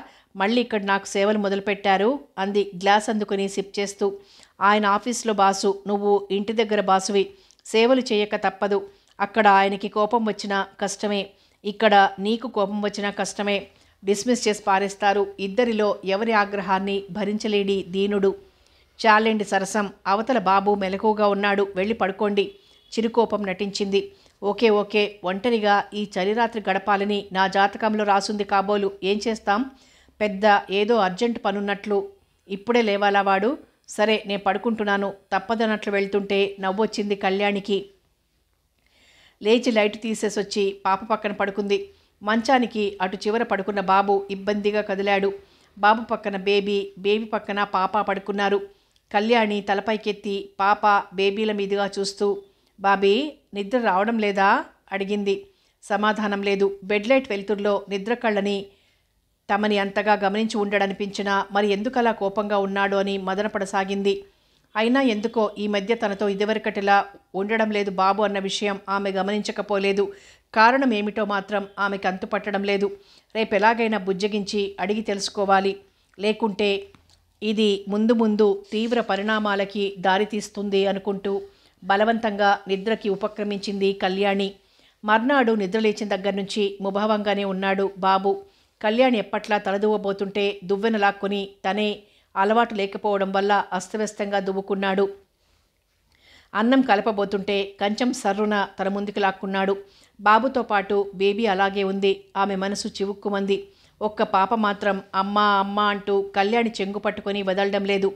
మళ్ళీ ఇక్కడ నాకు సేవలు మొదలుపెట్టారు అంది గ్లాస్ అందుకుని సిప్ చేస్తూ. ఆయన ఆఫీస్లో బాసు, నువ్వు ఇంటి దగ్గర బాసువి, సేవలు చేయక తప్పదు. అక్కడ ఆయనకి కోపం వచ్చినా కష్టమే, ఇక్కడ నీకు కోపం వచ్చినా కష్టమే. డిస్మిస్ చేసి పారేస్తారు. ఇద్దరిలో ఎవరి ఆగ్రహాన్ని భరించలేడి దీనుడు. చాలేండి సరసం, అవతల బాబు మెలకుగా ఉన్నాడు, వెళ్ళి పడుకోండి, చిరుకోపం నటించింది. ఓకే ఓకే, ఒంటరిగా ఈ చలిరాత్రి గడపాలని నా జాతకంలో రాసుంది కాబోలు, ఏం చేస్తాం, పెద్ద ఏదో అర్జెంట్ పనున్నట్లు. ఇప్పుడే లేవాలా వాడు? సరే నేను పడుకుంటున్నాను, తప్పదన్నట్లు వెళ్తుంటే నవ్వొచ్చింది కళ్యాణికి. లేచి లైట్ తీసేసొచ్చి పాప పక్కన పడుకుంది. మంచానికి అటు చివర పడుకున్న బాబు ఇబ్బందిగా కదిలాడు. బాబు పక్కన బేబీ పక్కన పాప పడుకున్నారు. కళ్యాణి తలపైకెత్తి పాప బేబీల మీదుగా చూస్తూ, బాబీ, నిద్ర రావడం లేదా అడిగింది. సమాధానం లేదు. బెడ్లైట్ వెలుతురులో నిద్ర కళ్ళని తమని అంతగా గమనించి ఉండడనిపించినా మరి ఎందుకలా కోపంగా ఉన్నాడో అని మదనపడసాగింది. అయినా ఎందుకో ఈ మధ్య తనతో ఇదివరకటిలా ఉండడం లేదు బాబు అన్న విషయం ఆమె గమనించకపోలేదు. కారణం ఏమిటో మాత్రం ఆమెకు అంతుపట్టడం లేదు. రేపు ఎలాగైనా బుజ్జగించి అడిగి తెలుసుకోవాలి, లేకుంటే ఇది ముందు ముందు తీవ్ర పరిణామాలకి దారితీస్తుంది అనుకుంటూ బలవంతంగా నిద్రకి ఉపక్రమించింది కళ్యాణి. మర్నాడు నిద్రలేచిన దగ్గర నుంచి ముభావంగానే ఉన్నాడు బాబు. కళ్యాణి ఎప్పట్లా తలదువ్వబోతుంటే దువ్వెన లాక్కొని తనే అలవాటు లేకపోవడం వల్ల అస్తవ్యస్తంగా దువ్వుకున్నాడు. అన్నం కలపబోతుంటే కంచం సర్రున తన ముందుకు లాక్కున్నాడు. బాబుతో పాటు బేబీ అలాగే ఉంది. ఆమె మనసు చివుక్కుమంది. ఒక్క పాప మాత్రం అమ్మా అమ్మా అంటూ కళ్యాణి చెంగు పట్టుకొని వదలడం లేదు.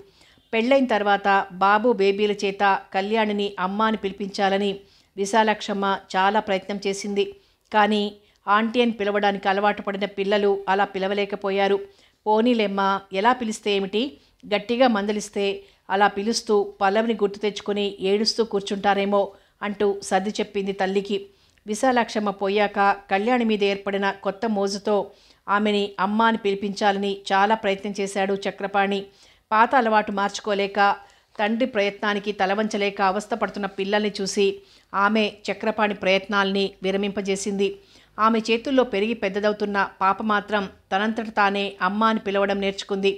పెళ్ళైన తర్వాత బాబు బేబీల చేత కళ్యాణిని అమ్మ అని పిలిపించాలని విశాలాక్షమ్మ చాలా ప్రయత్నం చేసింది. కానీ ఆంటీ అని పిలవడానికి అలవాటు పడిన పిల్లలు అలా పిలవలేకపోయారు. పోనీలెమ్మా, ఎలా పిలిస్తే ఏమిటి, గట్టిగా మందలిస్తే అలా పిలుస్తూ పల్లవిని గుర్తు తెచ్చుకొని ఏడుస్తూ కూర్చుంటారేమో అంటూ సర్ది చెప్పింది తల్లికి. విశాలాక్షమ్మ పోయాక కళ్యాణి మీద ఏర్పడిన కొత్త మోజుతో ఆమెని అమ్మ అని పిలిపించాలని చాలా ప్రయత్నం చేశాడు చక్రపాణి. పాత అలవాటు మార్చుకోలేక, తండ్రి ప్రయత్నానికి తలవంచలేక అవస్థపడుతున్న పిల్లల్ని చూసి ఆమె చక్రపాణి ప్రయత్నాల్ని విరమింపజేసింది. ఆమె చేతుల్లో పెరిగి పెద్దదవుతున్న పాప మాత్రం తనంతట తానే అమ్మ అని పిలవడం నేర్చుకుంది.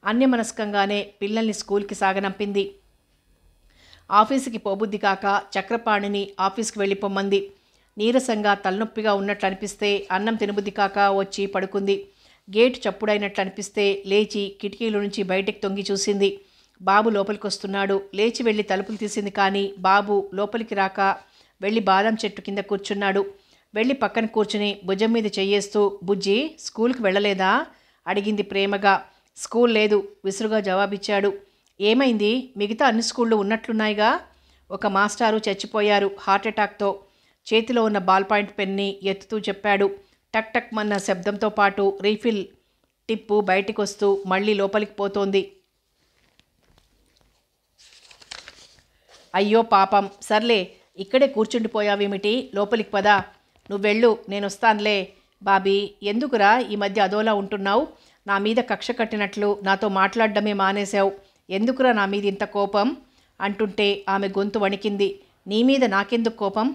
అన్యమనస్కంగానే పిల్లల్ని స్కూల్కి సాగనంపింది. ఆఫీసుకి పోబుద్ది కాక చక్రపాణిని ఆఫీస్కి వెళ్ళిపోమ్మంది. నీరసంగా తలనొప్పిగా ఉన్నట్లు అనిపిస్తే అన్నం తినబుద్ది కాక వచ్చి పడుకుంది. గేటు చప్పుడైనట్లు అనిపిస్తే లేచి కిటికీల నుంచి బయటికి తొంగి చూసింది. బాబు లోపలికి వస్తున్నాడు. లేచి వెళ్ళి తలుపులు తీసింది. కానీ బాబు లోపలికి రాక వెళ్ళి బాదం చెట్టు కింద కూర్చున్నాడు. వెళ్ళి పక్కన కూర్చుని భుజం మీద చెయ్యేస్తూ, బుజ్జి, స్కూల్కి వెళ్ళలేదా అడిగింది ప్రేమగా. స్కూల్ లేదు, విసురుగా జవాబిచ్చాడు. ఏమైంది, మిగతా అన్ని స్కూళ్ళు ఉన్నట్లున్నాయిగా. ఒక మాస్టారు చచ్చిపోయారు హార్ట్అటాక్తో. చేతిలో ఉన్న బాల్ పాయింట్ పెన్ని ఎత్తుతూ చెప్పాడు. టక్ టక్ మన్న శబ్దంతో పాటు రీఫిల్ టిప్పు బయటికి వస్తూ మళ్ళీ లోపలికి పోతోంది. అయ్యో పాపం, సర్లే, ఇక్కడే కూర్చుండిపోయావేమిటి, లోపలికి పదా, నువ్వెళ్ళు, నేను వస్తానులే. బాబీ, ఎందుకురా ఈ మధ్య అదోలా ఉంటున్నావు, నా మీద కక్ష కట్టినట్లు నాతో మాట్లాడడమే మానేశావు, ఎందుకురా నా మీద ఇంత కోపం అంటుంటే ఆమె గొంతు వణికింది. నీ మీద నాకెందుకు కోపం?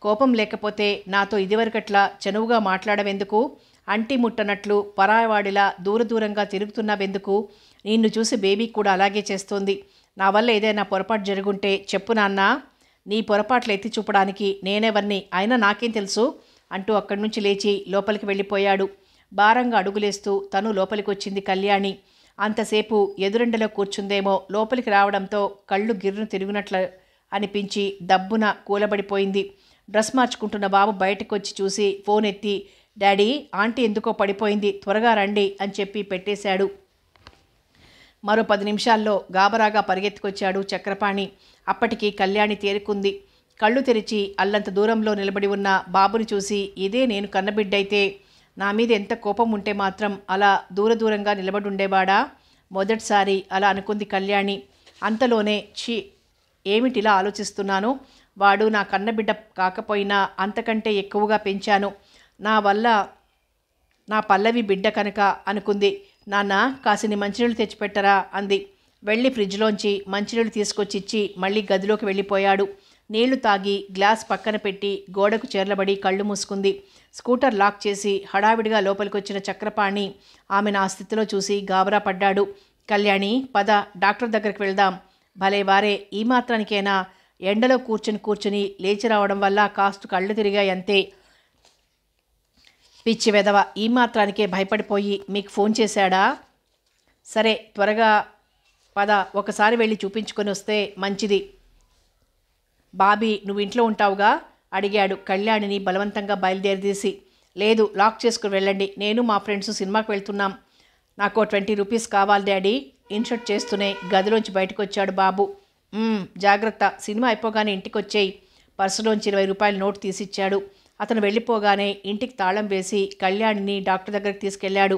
కోపం లేకపోతే నాతో ఇదివరకట్లా చనువుగా మాట్లాడవెందుకు? అంటి ముట్టనట్లు పరాయవాడిలా దూరంగా తిరుగుతున్నావెందుకు? నిన్ను చూసి బేబీ కూడా అలాగే చేస్తోంది. నా వల్ల ఏదైనా పొరపాటు జరుగుంటే చెప్పు నాన్న, నీ పొరపాట్లు ఎత్తి చూపడానికి నేనెవర్ని, అయినా నాకేం తెలుసు అంటూ అక్కడి నుంచి లేచి లోపలికి వెళ్ళిపోయాడు. భారంగా అడుగులేస్తూ తను లోపలికి వచ్చింది కళ్యాణి. అంతసేపు ఎదురెండలో కూర్చుందేమో, లోపలికి రావడంతో కళ్ళు గిర్రును తిరిగినట్లు అనిపించి దబ్బున కూలబడిపోయింది. డ్రెస్ మార్చుకుంటున్న బాబు బయటకు వచ్చి చూసి ఫోన్ ఎత్తి, డాడీ, ఆంటీ ఎందుకో పడిపోయింది, త్వరగా రండి అని చెప్పి పెట్టేశాడు. మరో 10 నిమిషాల్లో గాబరాగా పరిగెత్తుకొచ్చాడు చక్రపాణి. అప్పటికి కళ్యాణి తేరుకుంది. కళ్ళు తెరిచి అల్లంత దూరంలో నిలబడి ఉన్న బాబుని చూసి, ఇదే నేను కన్నబిడ్డైతే నా మీద ఎంత కోపం ఉంటే మాత్రం అలా దూరంగా నిలబడి ఉండేవాడా? మొదటిసారి అలా అనుకుంది కళ్యాణి. అంతలోనే ఏమిటిలా ఆలోచిస్తున్నాను, వాడు నా కన్నబిడ్డ కాకపోయినా అంతకంటే ఎక్కువగా పెంచాను, నా వల్ల నా పల్లవి బిడ్డ కనుక అనుకుంది. నాన్న కాసిని మంచినీళ్ళు తెచ్చిపెట్టరా అంది. వెళ్ళి ఫ్రిడ్జ్లోంచి మంచినీళ్ళు తీసుకొచ్చి ఇచ్చి మళ్ళీ గదిలోకి వెళ్ళిపోయాడు. నీళ్లు తాగి గ్లాస్ పక్కన పెట్టి గోడకు చేర్లబడి కళ్ళు మూసుకుంది. స్కూటర్ లాక్ చేసి హడావిడిగా లోపలికొచ్చిన చక్రపాణి ఆమెను ఆ స్థితిలో చూసి గాబరా పడ్డాడు. కళ్యాణి, పద, డాక్టర్ దగ్గరికి వెళ్దాం. భలే వారే, ఈ మాత్రానికైనా ఎండలో కూర్చుని లేచి రావడం వల్ల కాస్త కళ్ళు తిరిగాయంతే. పిచ్చి వెధవ, ఈ మాత్రానికే భయపడిపోయి మీకు ఫోన్ చేశాడా? సరే త్వరగా పద, ఒకసారి వెళ్ళి చూపించుకొని వస్తే మంచిది. బాబీ, నువ్వు ఇంట్లో ఉంటావుగా అడిగాడు కళ్యాణిని బలవంతంగా బయలుదేరదీసి. లేదు, లాక్ చేసుకుని వెళ్ళండి, నేను మా ఫ్రెండ్స్ సినిమాకి వెళ్తున్నాం. నాకు 20 రూపీస్ కావాలి డాడీ. ఇన్షర్ట్ చేస్తూనే గదిలోంచి బయటకు వచ్చాడు బాబు. జాగ్రత్త, సినిమా అయిపోగానే ఇంటికి వచ్చేయి. పర్సులోంచి 20 రూపాయల నోటు తీసిచ్చాడు. అతను వెళ్ళిపోగానే ఇంటికి తాళం వేసి కళ్యాణిని డాక్టర్ దగ్గరికి తీసుకెళ్లాడు.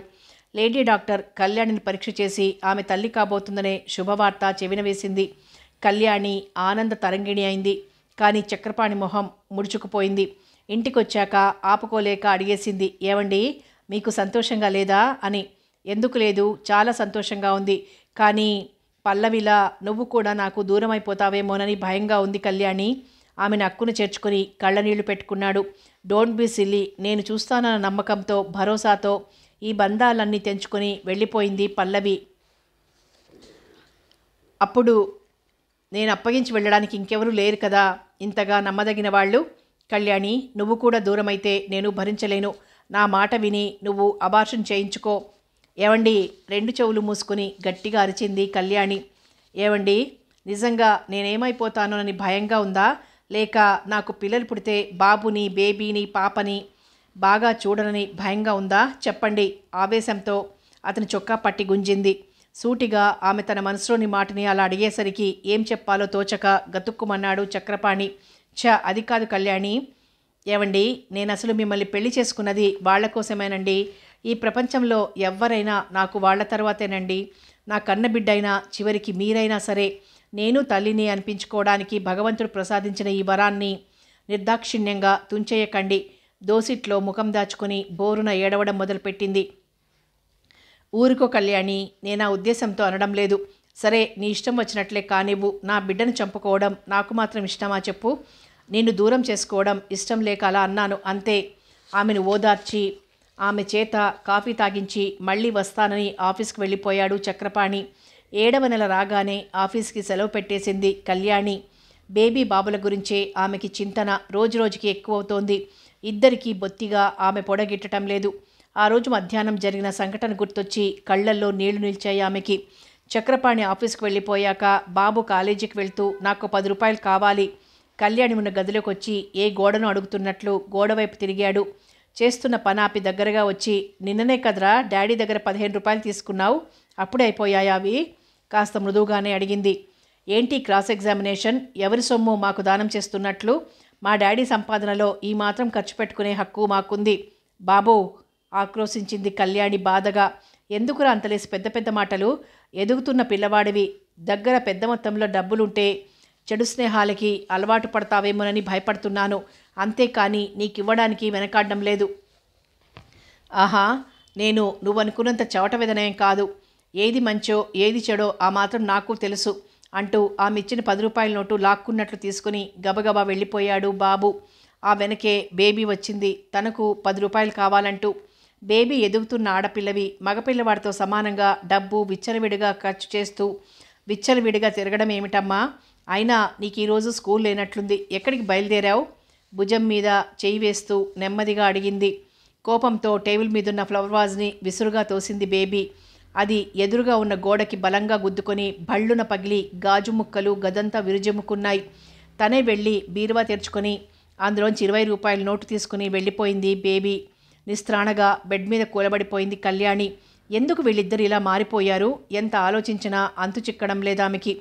లేడీ డాక్టర్ కళ్యాణిని పరీక్ష చేసి ఆమె తల్లి కాబోతుందనే శుభవార్త చెవిన వేసింది. కళ్యాణి ఆనంద తరంగిణి అయింది. కానీ చక్రపాణి మొహం ముడుచుకుపోయింది. ఇంటికొచ్చాక ఆపుకోలేక అడిగేసింది, ఏవండి, మీకు సంతోషంగా లేదా అని. ఎందుకు లేదు, చాలా సంతోషంగా ఉంది. కానీ పల్లవిలా నువ్వు కూడా నాకు దూరం అయిపోతావేమోనని భయంగా ఉంది కళ్యాణి. ఆమెను అక్కును చేర్చుకుని కళ్ళనీళ్లు పెట్టుకున్నాడు. డోంట్ బీ సిల్లీ, నేను చూస్తానన్న నమ్మకంతో భరోసాతో ఈ బంధాలన్నీ తెంచుకొని వెళ్ళిపోయింది పల్లవి. అప్పుడు నేను అప్పగించి వెళ్ళడానికి ఇంకెవరూ లేరు కదా ఇంతగా నమ్మదగిన వాళ్ళు. కళ్యాణి, నువ్వు కూడా దూరమైతే నేను భరించలేను. నా మాట విని నువ్వు అబార్షన్ చేయించుకో. ఏవండి, 2 చెవులు మూసుకుని గట్టిగా అరిచింది కళ్యాణి. ఏవండి, నిజంగా నేనేమైపోతానోనని భయంగా ఉందా, లేక నాకు పిల్లలు పుడితే బాబుని, బేబీని, పాపని బాగా చూడనని భయంగా ఉందా చెప్పండి. ఆవేశంతో అతని చొక్కా పట్టి గుంజింది. సూటిగా ఆమె తన మనసులోని మాటని అలా అడిగేసరికి ఏం చెప్పాలో తోచక గతుక్కుమన్నాడు చక్రపాణి. అది కాదు కళ్యాణి. ఏవండి, నేను అసలు మిమ్మల్ని పెళ్లి చేసుకున్నది వాళ్ల కోసమేనండి. ఈ ప్రపంచంలో ఎవ్వరైనా నాకు వాళ్ల తర్వాతేనండి. నా కన్నబిడ్డైనా చివరికి మీరైనా సరే. నేను తల్లిని అనిపించుకోవడానికి భగవంతుడు ప్రసాదించిన ఈ వరాన్ని నిర్దాక్షిణ్యంగా తుంచేయకండి. దోసిట్లో ముఖం దాచుకుని బోరున ఏడవడం మొదలుపెట్టింది. ఊరుకో కళ్యాణి, నేను ఆ ఉద్దేశంతో అనడం లేదు. సరే, నీ ఇష్టం వచ్చినట్లే కానివ్వు. నా బిడ్డను చంపుకోవడం నాకు మాత్రం ఇష్టమా చెప్పు? నిన్ను దూరం చేసుకోవడం ఇష్టం లేక అలా అన్నాను అంతే. ఆమెను ఓదార్చి ఆమె చేత కాఫీ తాగించి మళ్ళీ వస్తానని ఆఫీస్కి వెళ్ళిపోయాడు చక్రపాణి. 7వ నెల రాగానే ఆఫీస్కి సెలవు పెట్టేసింది కళ్యాణి. బేబీ బాబుల గురించే ఆమెకి చింతన రోజురోజుకి ఎక్కువవుతోంది. ఇద్దరికీ బొత్తిగా ఆమె పొడగిట్టడం లేదు. ఆ రోజు మధ్యాహ్నం జరిగిన సంఘటన గుర్తొచ్చి కళ్లల్లో నీళ్లు నిలిచాయి ఆమెకి. చక్రపాణి ఆఫీస్కి వెళ్ళిపోయాక బాబు కాలేజీకి వెళ్తూ నాకు 10 రూపాయలు కావాలి. కళ్యాణి ఉన్న గదిలోకి వచ్చి ఏ గోడను అడుగుతున్నట్లు గోడవైపు తిరిగాడు. చేస్తున్న పనాపి దగ్గరగా వచ్చి, నిన్ననే కదరా డాడీ దగ్గర 15 రూపాయలు తీసుకున్నావు, అప్పుడే అయిపోయాయా అవి? కాస్త మృదువుగానే అడిగింది. ఏంటి క్రాస్ ఎగ్జామినేషన్? ఎవరి సొమ్ము మాకు దానం చేస్తున్నట్లు? మా డాడీ సంపాదనలో ఈ మాత్రం ఖర్చు పెట్టుకునే హక్కు మాకుంది. బాబో, ఆక్రోశించింది కళ్యాణి బాధగా. ఎందుకురా అంతలేసి పెద్ద పెద్ద మాటలు? ఎదుగుతున్న పిల్లవాడివి, దగ్గర పెద్ద మొత్తంలో డబ్బులుంటే చెడు స్నేహాలకి అలవాటు పడతావేమోనని భయపడుతున్నాను. అంతేకాని నీకివ్వడానికి వెనకాడడం లేదు. ఆహా, నేను నువ్వనుకున్నంత చవట విధనేం కాదు. ఏది మంచో ఏది చెడో ఆ మాత్రం నాకు తెలుసు అంటూ ఆమె ఇచ్చిన 10 రూపాయల నోటు లాక్కున్నట్లు తీసుకుని గబగబా వెళ్ళిపోయాడు బాబు. ఆ వెనకే బేబీ వచ్చింది తనకు 10 రూపాయలు కావాలంటూ. బేబీ ఎదుగుతున్న ఆడపిల్లవి, మగపిల్లవాడితో సమానంగా డబ్బు విచ్చలవిడిగా ఖర్చు చేస్తూ విచ్చలవిడిగా తిరగడం ఏమిటమ్మా? అయినా నీకు ఈరోజు స్కూల్ లేనట్లుంది, ఎక్కడికి బయలుదేరావు? భుజం మీద చేయి వేస్తూ నెమ్మదిగా అడిగింది. కోపంతో టేబుల్ మీదున్న ఫ్లవర్ వాజ్ని విసురుగా తోసింది బేబీ. అది ఎదురుగా ఉన్న గోడకి బలంగా గుద్దుకొని భళ్ళున పగిలి గాజు ముక్కలు గదంతా విరుజెమ్ముకున్నాయి. తనే వెళ్ళి బీరువా తెరుచుకొని అందులోంచి 20 రూపాయల నోటు తీసుకుని వెళ్ళిపోయింది బేబీ. నిస్త్రాణగా బెడ్ మీద కూలబడిపోయింది కళ్యాణి. ఎందుకు వీళ్ళిద్దరు ఇలా మారిపోయారు? ఎంత ఆలోచించినా అంతు చిక్కడం లేదామెకి.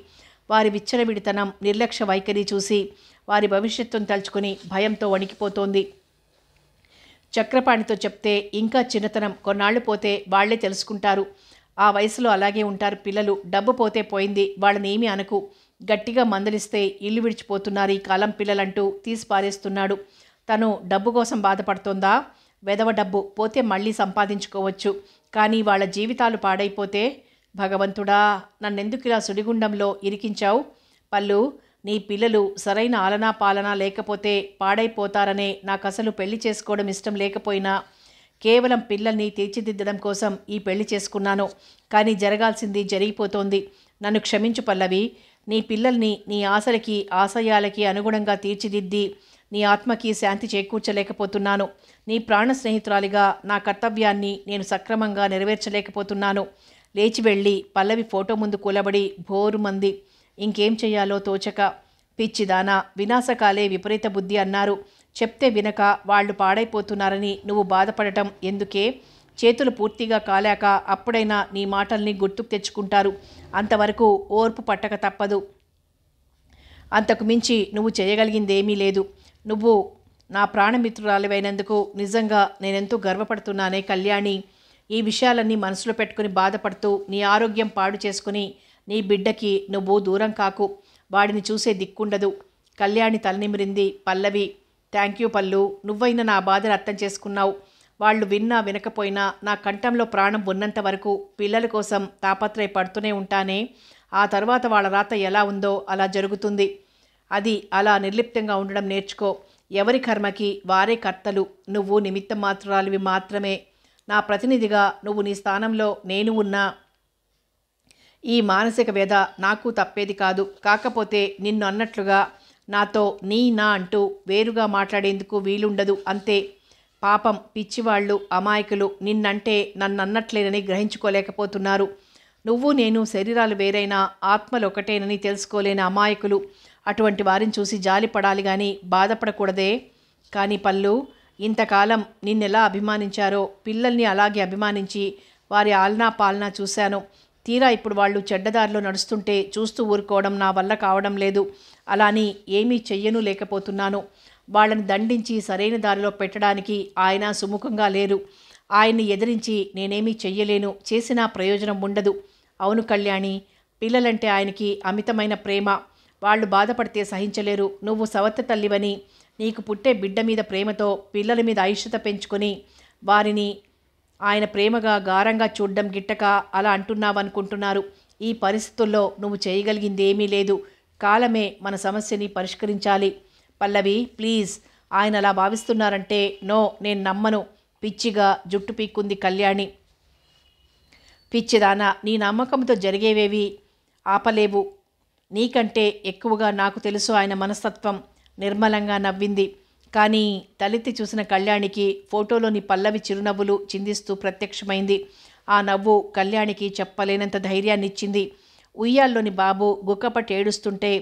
వారి విచ్చలవిడితనం, నిర్లక్ష్య వైఖరి చూసి వారి భవిష్యత్తును తలుచుకుని భయంతో వణికిపోతోంది. చక్రపాణితో చెప్తే ఇంకా చిన్నతనం, కొన్నాళ్లు పోతే వాళ్లే తెలుసుకుంటారు. ఆ వయసులో అలాగే ఉంటారు పిల్లలు. డబ్బు పోతే పోయింది, వాళ్ళని ఏమీ అనకు. గట్టిగా మందలిస్తే ఇల్లు విడిచిపోతున్నారు ఈ కాలం పిల్లలంటూ తీసి పారేస్తున్నాడు. తను డబ్బు కోసం బాధపడుతోందా? వెధవ డబ్బు పోతే మళ్ళీ సంపాదించుకోవచ్చు, కానీ వాళ్ళ జీవితాలు పాడైపోతే? భగవంతుడా, నన్నెందుకు ఇలా సుడిగుండంలో ఇరికించావు? పల్లు, నీ పిల్లలు సరైన ఆలనా పాలనా లేకపోతే పాడైపోతారనే నాకసలు పెళ్లి చేసుకోవడం ఇష్టం లేకపోయినా కేవలం పిల్లల్ని తీర్చిదిద్దడం కోసం ఈ పెళ్లి చేసుకున్నాను. కానీ జరగాల్సింది జరిగిపోతోంది. నన్ను క్షమించు పల్లవి. నీ పిల్లల్ని నీ ఆశలకి ఆశయాలకి అనుగుణంగా తీర్చిదిద్ది నీ ఆత్మకి శాంతి చేకూర్చలేకపోతున్నాను. నీ ప్రాణ స్నేహితురాలిగా నా కర్తవ్యాన్ని నేను సక్రమంగా నెరవేర్చలేకపోతున్నాను. లేచి వెళ్ళి పల్లవి ఫోటో ముందు కూలబడి భోరుమంది. ఇంకేం చెయ్యాలో తోచక, పిచ్చిదానా, వినాశకాలే విపరీత బుద్ధి అన్నారు. చెప్తే వినక వాళ్ళు పాడైపోతున్నారని నువ్వు బాధపడటం ఎందుకే? చేతులు పూర్తిగా కాలాక అప్పుడైనా నీ మాటల్ని గుర్తుకు తెచ్చుకుంటారు. అంతవరకు ఓర్పు పట్టక తప్పదు. అంతకు మించి నువ్వు చేయగలిగిందేమీ లేదు. నువ్వు నా ప్రాణమిత్రురాలివైనందుకు నిజంగా నేనెంతో గర్వపడుతున్నానే కళ్యాణి. ఈ విషయాలన్నీ మనసులో పెట్టుకుని బాధపడుతూ నీ ఆరోగ్యం పాడు చేసుకుని నీ బిడ్డకి నువ్వు దూరం కాకు. వాడిని చూసే దిక్కుండదు. కళ్యాణి తలనిమిరింది. పల్లవి, థ్యాంక్ యూ పల్లు, నువ్వైనా నా బాధను అర్థం చేసుకున్నావు. వాళ్ళు విన్నా వినకపోయినా నా కంఠంలో ప్రాణం ఉన్నంత వరకు పిల్లల కోసం తాపత్రయపడుతూనే ఉంటానే. ఆ తర్వాత వాళ్ళ రాత ఎలా ఉందో అలా జరుగుతుంది. అది అలా నిర్లిప్తంగా ఉండడం నేర్చుకో. ఎవరి కర్మకి వారే కర్తలు. నువ్వు నిమిత్త మాత్రాలివి మాత్రమే. నా ప్రతినిధిగా నువ్వు నీ స్థానంలో నేను ఉన్నా ఈ మానసిక వ్యధ నాకు తప్పేది కాదు. కాకపోతే నిన్ను అన్నట్లుగా నాతో నీ నా అంటూ వేరుగా మాట్లాడేందుకు వీలుండదు అంతే. పాపం పిచ్చివాళ్ళు, అమాయకులు నిన్నంటే నన్నట్లేనని గ్రహించుకోలేకపోతున్నారు. నువ్వు నేను శరీరాలు వేరైనా ఆత్మలు ఒకటేనని తెలుసుకోలేని అమాయకులు. అటువంటి వారిని చూసి జాలిపడాలి కానీ బాధపడకూడదే. కానీ పల్లు, ఇంతకాలం నిన్నెలా అభిమానించారో పిల్లల్ని అలాగే అభిమానించి వారి ఆలనా పాలనా చూశాను. తీరా ఇప్పుడు వాళ్ళు చెడ్డదారిలో నడుస్తుంటే చూస్తూ ఊరుకోవడం నా వల్ల కావడం లేదు. అలాని ఏమీ చెయ్యను లేకపోతున్నాను. వాళ్ళని దండించి సరైన దారిలో పెట్టడానికి ఆయన సుముఖంగా లేరు. ఆయన్ని ఎదిరించి నేనేమీ చెయ్యలేను. చేసినా ప్రయోజనం ఉండదు. అవును కళ్యాణి, పిల్లలంటే ఆయనకి అమితమైన ప్రేమ. వాళ్ళు బాధపడితే సహించలేరు. నువ్వు సవత్త తల్లివని నీకు పుట్టే బిడ్డ మీద ప్రేమతో పిల్లల మీద అయిష్టత పెంచుకొని వారిని ఆయన ప్రేమగా గారంగా చూడ్డం గిట్టక అలా అంటున్నావనుకుంటున్నారు. ఈ పరిస్థితుల్లో నువ్వు చేయగలిగింది ఏమీ లేదు. కాలమే మన సమస్యని పరిష్కరించాలి. పల్లవి, ప్లీజ్, ఆయన అలా భావిస్తున్నారంటే నో, నేను నమ్మను. పిచ్చిగా జుట్టు పీక్కుంది కళ్యాణి. పిచ్చిదానా, నీ నమ్మకంతో జరిగేవేవి ఆపలేవు. నీకంటే ఎక్కువగా నాకు తెలుసు ఆయన మనస్తత్వం. నిర్మలంగా నవ్వింది. కానీ తలెత్తి చూసిన కళ్యాణికి ఫోటోలోని పల్లవి చిరునవ్వులు చిందిస్తూ ప్రత్యక్షమైంది. ఆ నవ్వు కళ్యాణికి చెప్పలేనంత ధైర్యాన్నిచ్చింది. ఉయ్యాల్లోని బాబు గుక్కపట్టి ఏడుస్తుంటే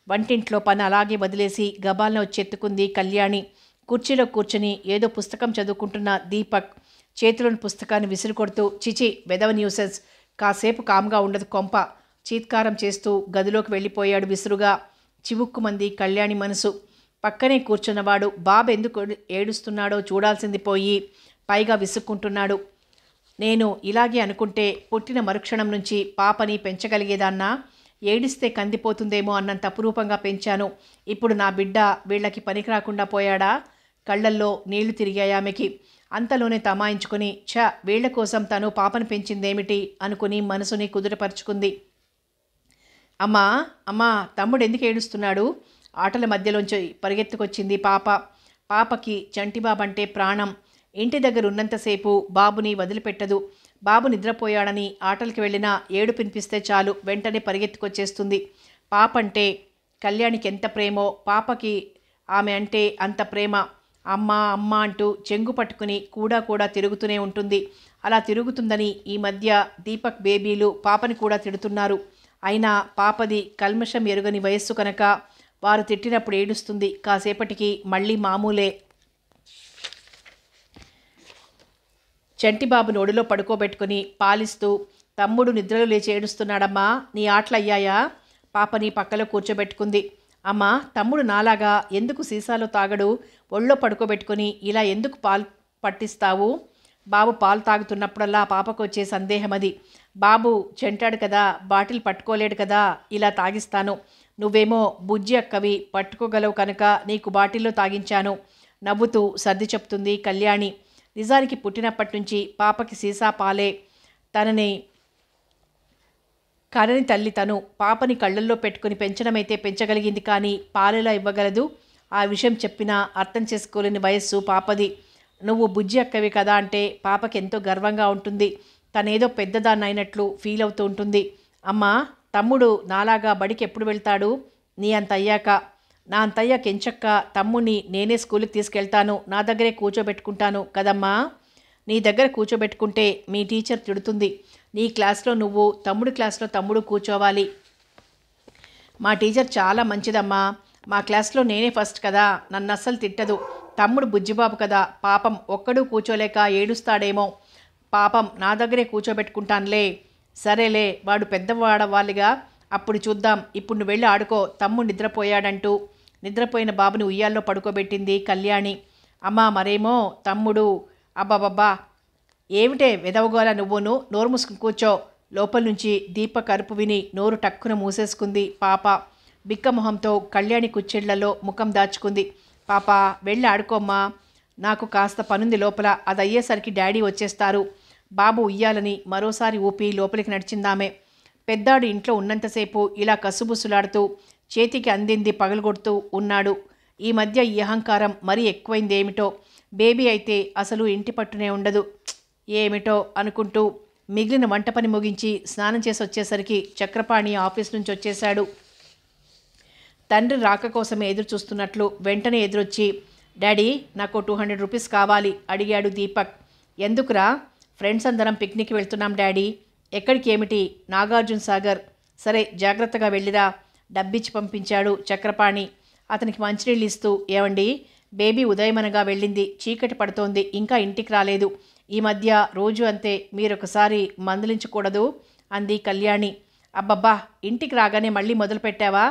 వంటింట్లో పని అలాగే వదిలేసి గబాలను వచ్చెత్తుకుంది కళ్యాణి. కుర్చీలో కూర్చుని ఏదో పుస్తకం చదువుకుంటున్న దీపక్ చేతిలోని పుస్తకాన్ని విసిరికొడుతూ, చిచి, వెదవ న్యూసెన్స్, కాసేపు కామ్గా ఉండదు కొంప, చీత్కారం చేస్తూ గదిలోకి వెళ్ళిపోయాడు విసురుగా. చివుక్కుమంది కళ్యాణి మనసు. పక్కనే కూర్చున్నవాడు బాబు ఎందుకు ఏడుస్తున్నాడో చూడాల్సింది పోయి పైగా విసుక్కుంటున్నాడు. నేను ఇలాగే అనుకుంటే పుట్టిన మరుక్షణం నుంచి పాపని పెంచగలిగేదాన్నా? ఏడిస్తే కందిపోతుందేమో అన్నంత అపురూపంగా పెంచాను. ఇప్పుడు నా బిడ్డ వీళ్ళకి పనికి రాకుండా పోయాడా? కళ్ళల్లో నీళ్లు తిరిగాయి ఆమెకి. అంతలోనే తమాయించుకుని, వీళ్ల కోసం తను పాపను పెంచిందేమిటి అనుకుని మనసుని కుదుటపరుచుకుంది. అమ్మా అమ్మా, తమ్ముడు ఎందుకు ఏడుస్తున్నాడు? ఆటల మధ్యలోంచి పరిగెత్తుకొచ్చింది పాప. పాపకి చంటిబాబంటే ప్రాణం. ఇంటి దగ్గర ఉన్నంతసేపు బాబుని వదిలిపెట్టదు. బాబు నిద్రపోయాడని ఆటలకి వెళ్ళినా ఏడుపు వినిపిస్తే చాలు వెంటనే పరిగెత్తుకొచ్చేస్తుంది. పాప అంటే కళ్యాణికి ఎంత ప్రేమో పాపకి ఆమె అంటే అంత ప్రేమ. అమ్మ అమ్మ అంటూ చెంగు పట్టుకుని కూడా తిరుగుతూనే ఉంటుంది. అలా తిరుగుతుందని ఈ మధ్య దీపక్ బేబీలు పాపని కూడా తిడుతున్నారు. అయినా పాపది కల్మషం ఎరుగని వయస్సు కనుక వారు తిట్టినప్పుడు ఏడుస్తుంది. కాసేపటికి మళ్ళీ మామూలే. చంటిబాబు నోడిలో పడుకోబెట్టుకుని పాలిస్తూ, తమ్ముడు నిద్రలో లేచి ఏడుస్తున్నాడమ్మా, నీ ఆటలయ్యాయా? పాపని పక్కలో కూర్చోబెట్టుకుంది. అమ్మా, తమ్ముడు నాలాగా ఎందుకు సీసాలో తాగడు? ఒళ్ళో పడుకోబెట్టుకుని ఇలా ఎందుకు పాలు పట్టిస్తావు? బాబు పాలు తాగుతున్నప్పుడల్లా పాపకు వచ్చే సందేహం అది. బాబు చెంటాడు కదా, బాటిల్ పట్టుకోలేడు కదా, ఇలా తాగిస్తాను. నువ్వేమో బుజ్జి అక్కవి, పట్టుకోగలవు కనుక నీకు బాటిల్లో తాగించాను నవ్వుతూ సర్ది చెప్తుంది కళ్యాణి. నిజానికి పుట్టినప్పటి నుంచి పాపకి సీసా పాలే. తనని కనని తల్లి తను. పాపని కళ్ళల్లో పెట్టుకుని పెంచడమైతే పెంచగలిగింది, కానీ పాలెలా ఇవ్వగలదు? ఆ విషయం చెప్పినా అర్థం చేసుకోలేని వయస్సు పాపది. నువ్వు బుజ్జి అక్కవి కదా అంటే పాపకి ఎంతో గర్వంగా ఉంటుంది. తనేదో పెద్దదాన్నైనట్లు ఫీల్ అవుతూ ఉంటుంది. అమ్మా, తమ్ముడు నాలాగా బడికి ఎప్పుడు వెళ్తాడు? నీ అంత అయ్యాక. నా అంత అయ్యాక ఎంచక్క తమ్ముడిని నేనే స్కూల్కి తీసుకెళ్తాను, నా దగ్గరే కూర్చోబెట్టుకుంటాను కదమ్మా. నీ దగ్గర కూర్చోబెట్టుకుంటే మీ టీచర్ తిడుతుంది. నీ క్లాస్లో నువ్వు, తమ్ముడు క్లాస్లో తమ్ముడు కూర్చోవాలి. మా టీచర్ చాలా మంచిదమ్మా. మా క్లాస్లో నేనే ఫస్ట్ కదా, నన్ను అస్సలు తిట్టదు. తమ్ముడు బుజ్జిబాబు కదా, పాపం ఒక్కడూ కూర్చోలేక ఏడుస్తాడేమో. పాపం నా దగ్గరే కూర్చోబెట్టుకుంటానులే. సరేలే, వాడు పెద్దవాడవ్వాలిగా, అప్పుడు చూద్దాం. ఇప్పుడు నువ్వు వెళ్ళి ఆడుకో, తమ్ముడు నిద్రపోయాడంటూ నిద్రపోయిన బాబుని ఉయ్యాల్లో పడుకోబెట్టింది కళ్యాణి. అమ్మా మరేమో తమ్ముడు. అబ్బాబబ్బా, ఏమిటే వెదవగోల నువ్వును, నోరు మూసుకుని కూర్చో. లోపల నుంచి దీపక్ అరుపు విని నోరు టక్కున మూసేసుకుంది పాప. బిక్కమొహంతో కళ్యాణి కుచ్చెళ్లలో ముఖం దాచుకుంది. పాప వెళ్ళి ఆడుకోమ్మా, నాకు కాస్త పనుంది లోపల, అది అయ్యేసరికి డాడీ వచ్చేస్తారు. బాబు ఉయ్యాలని మరోసారి ఊపి లోపలికి నడిచిందామే. పెద్దాడు ఇంట్లో ఉన్నంతసేపు ఇలా కసుబుసులాడుతూ చేతికి అందింది పగలగొడుతూ ఉన్నాడు. ఈ మధ్య ఈ అహంకారం మరీ ఎక్కువైందేమిటో. బేబీ అయితే అసలు ఇంటి పట్టునే ఉండదు. ఏమిటో అనుకుంటూ మిగిలిన వంట పని ముగించి స్నానం చేసి వచ్చేసరికి చక్రపాణి ఆఫీస్ నుంచి వచ్చేశాడు. తండ్రి రాక కోసమే ఎదురు చూస్తున్నట్లు వెంటనే ఎదురొచ్చి, డాడీ నాకు 200 రూపీస్ కావాలి అడిగాడు దీపక్. ఎందుకురా? ఫ్రెండ్స్ అందరం పిక్నిక్ వెళ్తున్నాం డాడీ. ఎక్కడికి? ఏమిటి? నాగార్జున సాగర్. సరే జాగ్రత్తగా వెళ్ళిరా, డబ్బిచ్చి పంపించాడు చక్రపాణి. అతనికి మంచినీళ్ళు ఇస్తూ, ఏవండి, బేబీ ఉదయమనగా వెళ్ళింది, చీకటి పడుతోంది, ఇంకా ఇంటికి రాలేదు. ఈ మధ్య రోజు అంతే, మీరొకసారి మందలించకూడదు అంది కళ్యాణి. అబ్బబ్బా, ఇంటికి రాగానే మళ్ళీ మొదలుపెట్టావా?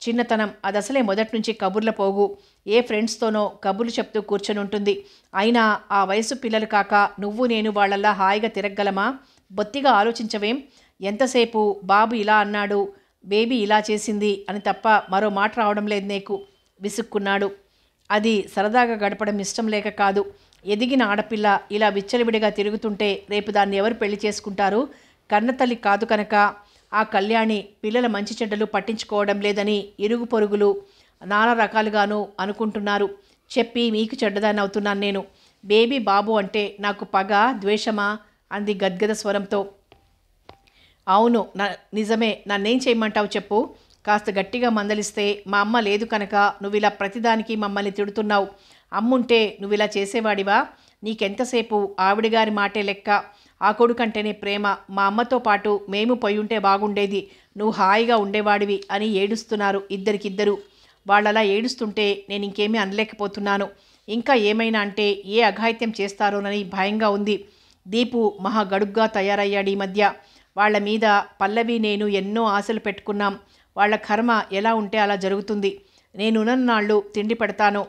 చిన్నతనం అదసలే మొదటి నుంచి కబుర్ల పోగు. ఏ ఫ్రెండ్స్తోనో కబుర్లు చెప్తూ కూర్చొని ఉంటుంది. అయినా ఆ వయసు పిల్లలు కాక నువ్వు నేను వాళ్ళల్లా హాయిగా తిరగలమా? బొత్తిగా ఆలోచించవేం? ఎంతసేపు బాబు ఇలా అన్నాడు, బేబీ ఇలా చేసింది అని తప్ప మరో మాట రావడం లేదు నీకు, విసుక్కున్నాడు. అది సరదాగా గడపడం ఇష్టం లేక కాదు. ఎదిగిన ఆడపిల్ల ఇలా విచ్చలవిడిగా తిరుగుతుంటే రేపు దాన్ని ఎవరు పెళ్లి చేసుకుంటారు? కన్నతల్లి కాదు కనుక ఆ కళ్యాణి పిల్లల మంచి చెడ్డలు పట్టించుకోవడం లేదని ఇరుగు పొరుగులు నానా రకాలుగాను అనుకుంటున్నారు. చెప్పి మీకు చెడ్డదాన్ని అవుతున్నాను నేను. బేబీ బాబు అంటే నాకు పగ, ద్వేషమా అంది గద్గద స్వరంతో. అవును, నిజమే. నన్నేం చేయమంటావు చెప్పు? కాస్త గట్టిగా మందలిస్తే మా అమ్మ లేదు కనుక నువ్వు ఇలా ప్రతిదానికి మమ్మల్ని తిడుతున్నావు. అమ్ముంటే నువ్వు ఇలా చేసేవాడివా? నీకెంతసేపు ఆవిడగారి మాటే లెక్క. ఆ కొడుకంటేనే ప్రేమ. మా అమ్మతో పాటు మేము పోయి ఉంటే బాగుండేది, నువ్వు హాయిగా ఉండేవాడివి అని ఏడుస్తున్నారు ఇద్దరికిద్దరు. వాళ్ళలా ఏడుస్తుంటే నేను ఇంకేమీ అనలేకపోతున్నాను. ఇంకా ఏమైనా అంటే ఏ అఘాయిత్యం చేస్తారోనని భయంగా ఉంది. దీపు మహా గడుగ్గా తయారయ్యాడు ఈ మధ్య. వాళ్ళ మీద పల్లవి నేను ఎన్నో ఆశలు పెట్టుకున్నాం. వాళ్ళ కర్మ ఎలా ఉంటే అలా జరుగుతుంది. నేనున్నన్నాళ్ళు తిండి పెడతాను,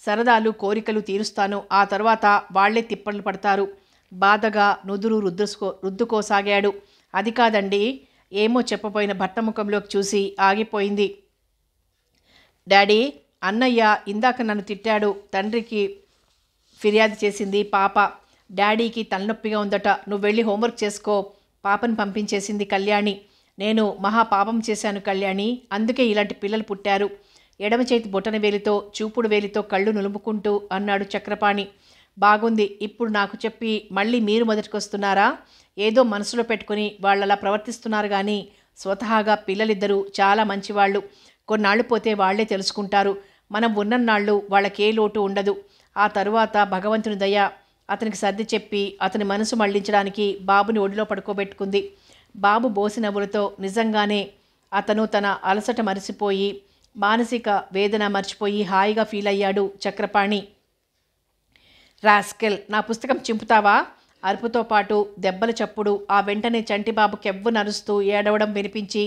సరదాలు కోరికలు తీరుస్తాను. ఆ తర్వాత వాళ్లే తిప్పలు పడతారు. బాధగా నుదురు రుద్దుకోసాగాడు. అది కాదండి. ఏమో చెప్పబోయిన భర్త ముఖంలోకి చూసి ఆగిపోయింది. డాడీ, అన్నయ్య ఇందాక నన్ను తిట్టాడు, తండ్రికి ఫిర్యాదు చేసింది పాప. డాడీకి తలనొప్పిగా ఉందట, నువ్వు వెళ్ళి హోంవర్క్ చేసుకో. పాపను పంపించేసింది కళ్యాణి. నేను మహా పాపం చేశాను కళ్యాణి, అందుకే ఇలాంటి పిల్లలు పుట్టారు. ఎడమ చేతి బొటన వేలితో చూపుడు వేలితో కళ్ళు నులుముకుంటూ అన్నాడు చక్రపాణి. బాగుంది. ఇప్పుడు నాకు చెప్పి మళ్ళీ మీరు మొదటికొస్తున్నారా? ఏదో మనసులో పెట్టుకుని వాళ్ళలా ప్రవర్తిస్తున్నారు కానీ స్వతహాగా పిల్లలిద్దరూ చాలా మంచివాళ్ళు. కొన్నాళ్ళు పోతే వాళ్లే తెలుసుకుంటారు. మనం ఉన్నన్నాళ్ళు వాళ్ళకే లోటు ఉండదు. ఆ తరువాత భగవంతుని దయ. అతనికి సర్ది చెప్పి అతని మనసు మళ్లించడానికి బాబుని ఒడిలో పడుకోబెట్టుకుంది. బాబు బోసి నవ్వులతో నిజంగానే అతను తన అలసట మరిచిపోయి మానసిక వేదన మర్చిపోయి హాయిగా ఫీల్ అయ్యాడు చక్రపాణి. రాస్కెల్, నా పుస్తకం చింపుతావా? అరుపుతో పాటు దెబ్బల చప్పుడు. ఆ వెంటనే చంటిబాబు కెవ్వు నరుస్తూ ఏడవడం వినిపించి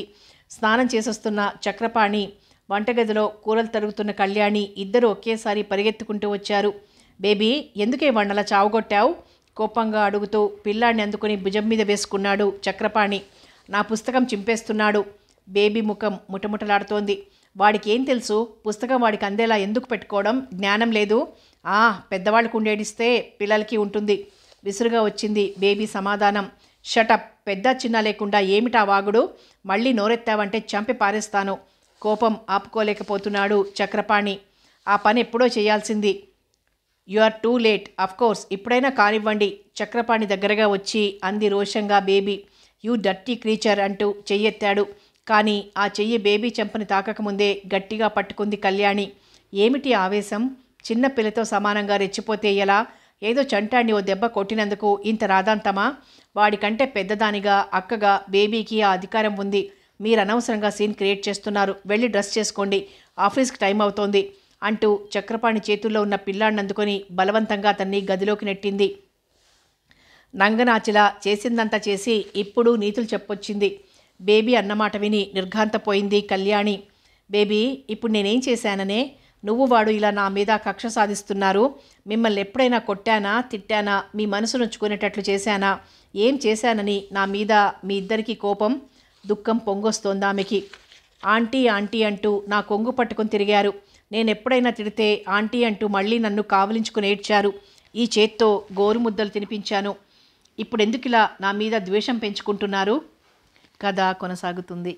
స్నానం చేసొస్తున్న చక్రపాణి, వంటగదిలో కూరలు తరుగుతున్న కళ్యాణి ఇద్దరు ఒకేసారి పరిగెత్తుకుంటూ వచ్చారు. బేబీ, ఎందుకే వండలా చావుగొట్టావు? కోపంగా అడుగుతూ పిల్లాడిని అందుకుని భుజం మీద వేసుకున్నాడు చక్రపాణి. నా పుస్తకం చింపేస్తున్నాడు. బేబీ ముఖం ముటముటలాడుతోంది. వాడికి ఏం తెలుసు? పుస్తకం వాడికి అందేలా ఎందుకు పెట్టుకోవడం? జ్ఞానం లేదు. పెద్దవాళ్ళకు ఉండేడిస్తే పిల్లలకి ఉంటుంది. విసురుగా వచ్చింది బేబీ సమాధానం. షటప్. పెద్ద చిన్న లేకుండా ఏమిటా వాగుడు? మళ్ళీ నోరెత్తావంటే చంపి పారేస్తాను. కోపం ఆపుకోలేకపోతున్నాడు చక్రపాణి. ఆ పని ఎప్పుడో చేయాల్సింది. You are too late. Of course ఇప్పుడైనా కానివ్వండి. చక్రపాణి దగ్గరగా వచ్చి అంది రోషంగా బేబీ. యూ డర్టీ క్రీచర్ అంటూ చెయ్యెత్తాడు. కానీ ఆ చెయ్యి బేబీ చెంపని తాకకముందే గట్టిగా పట్టుకుంది కళ్యాణి. ఏమిటి ఆవేశం? చిన్న పిల్లతో సమానంగా రెచ్చిపోతే ఎలా? ఏదో చంటాన్ని ఓ దెబ్బ కొట్టినందుకు ఇంత రాదాంతమా? వాడికంటే పెద్దదానిగా అక్కగా బేబీకి ఆ అధికారం ఉంది. మీరు అనవసరంగా సీన్ క్రియేట్ చేస్తున్నారు. వెళ్ళి డ్రెస్ చేసుకోండి. ఆఫీస్కి టైం అవుతోంది అంటూ చక్రపాణి చేతుల్లో ఉన్న పిల్లాడిని అందుకొని బలవంతంగా అతన్ని గదిలోకి నెట్టింది. నంగనాచిలా చేసిందంతా చేసి ఇప్పుడు నీతులు చెప్పొచ్చింది. బేబీ అన్నమాట విని నిర్ఘాంతపోయింది కళ్యాణి. బేబీ, ఇప్పుడు నేనేం చేశాననే నువ్వు వాడు ఇలా నా మీద కక్ష సాధిస్తున్నారు? మిమ్మల్ని ఎప్పుడైనా కొట్టానా, తిట్టానా, మీ మనసు నొచ్చుకునేటట్లు చేశానా? ఏం చేశానని నా మీద మీ ఇద్దరికీ కోపం? దుఃఖం పొంగొస్తోంది ఆమెకి. ఆంటీ ఆంటీ అంటూ నా కొంగు పట్టుకొని తిరిగారు. నేనెప్పుడైనా తిడితే ఆంటీ అంటూ మళ్ళీ నన్ను కావలించుకుని ఏడ్చారు. ఈ చేత్తో గోరుముద్దలు తినిపించాను. ఇప్పుడెందుకిలా నా మీద ద్వేషం పెంచుకుంటున్నారు? కథ కొనసాగుతుంది.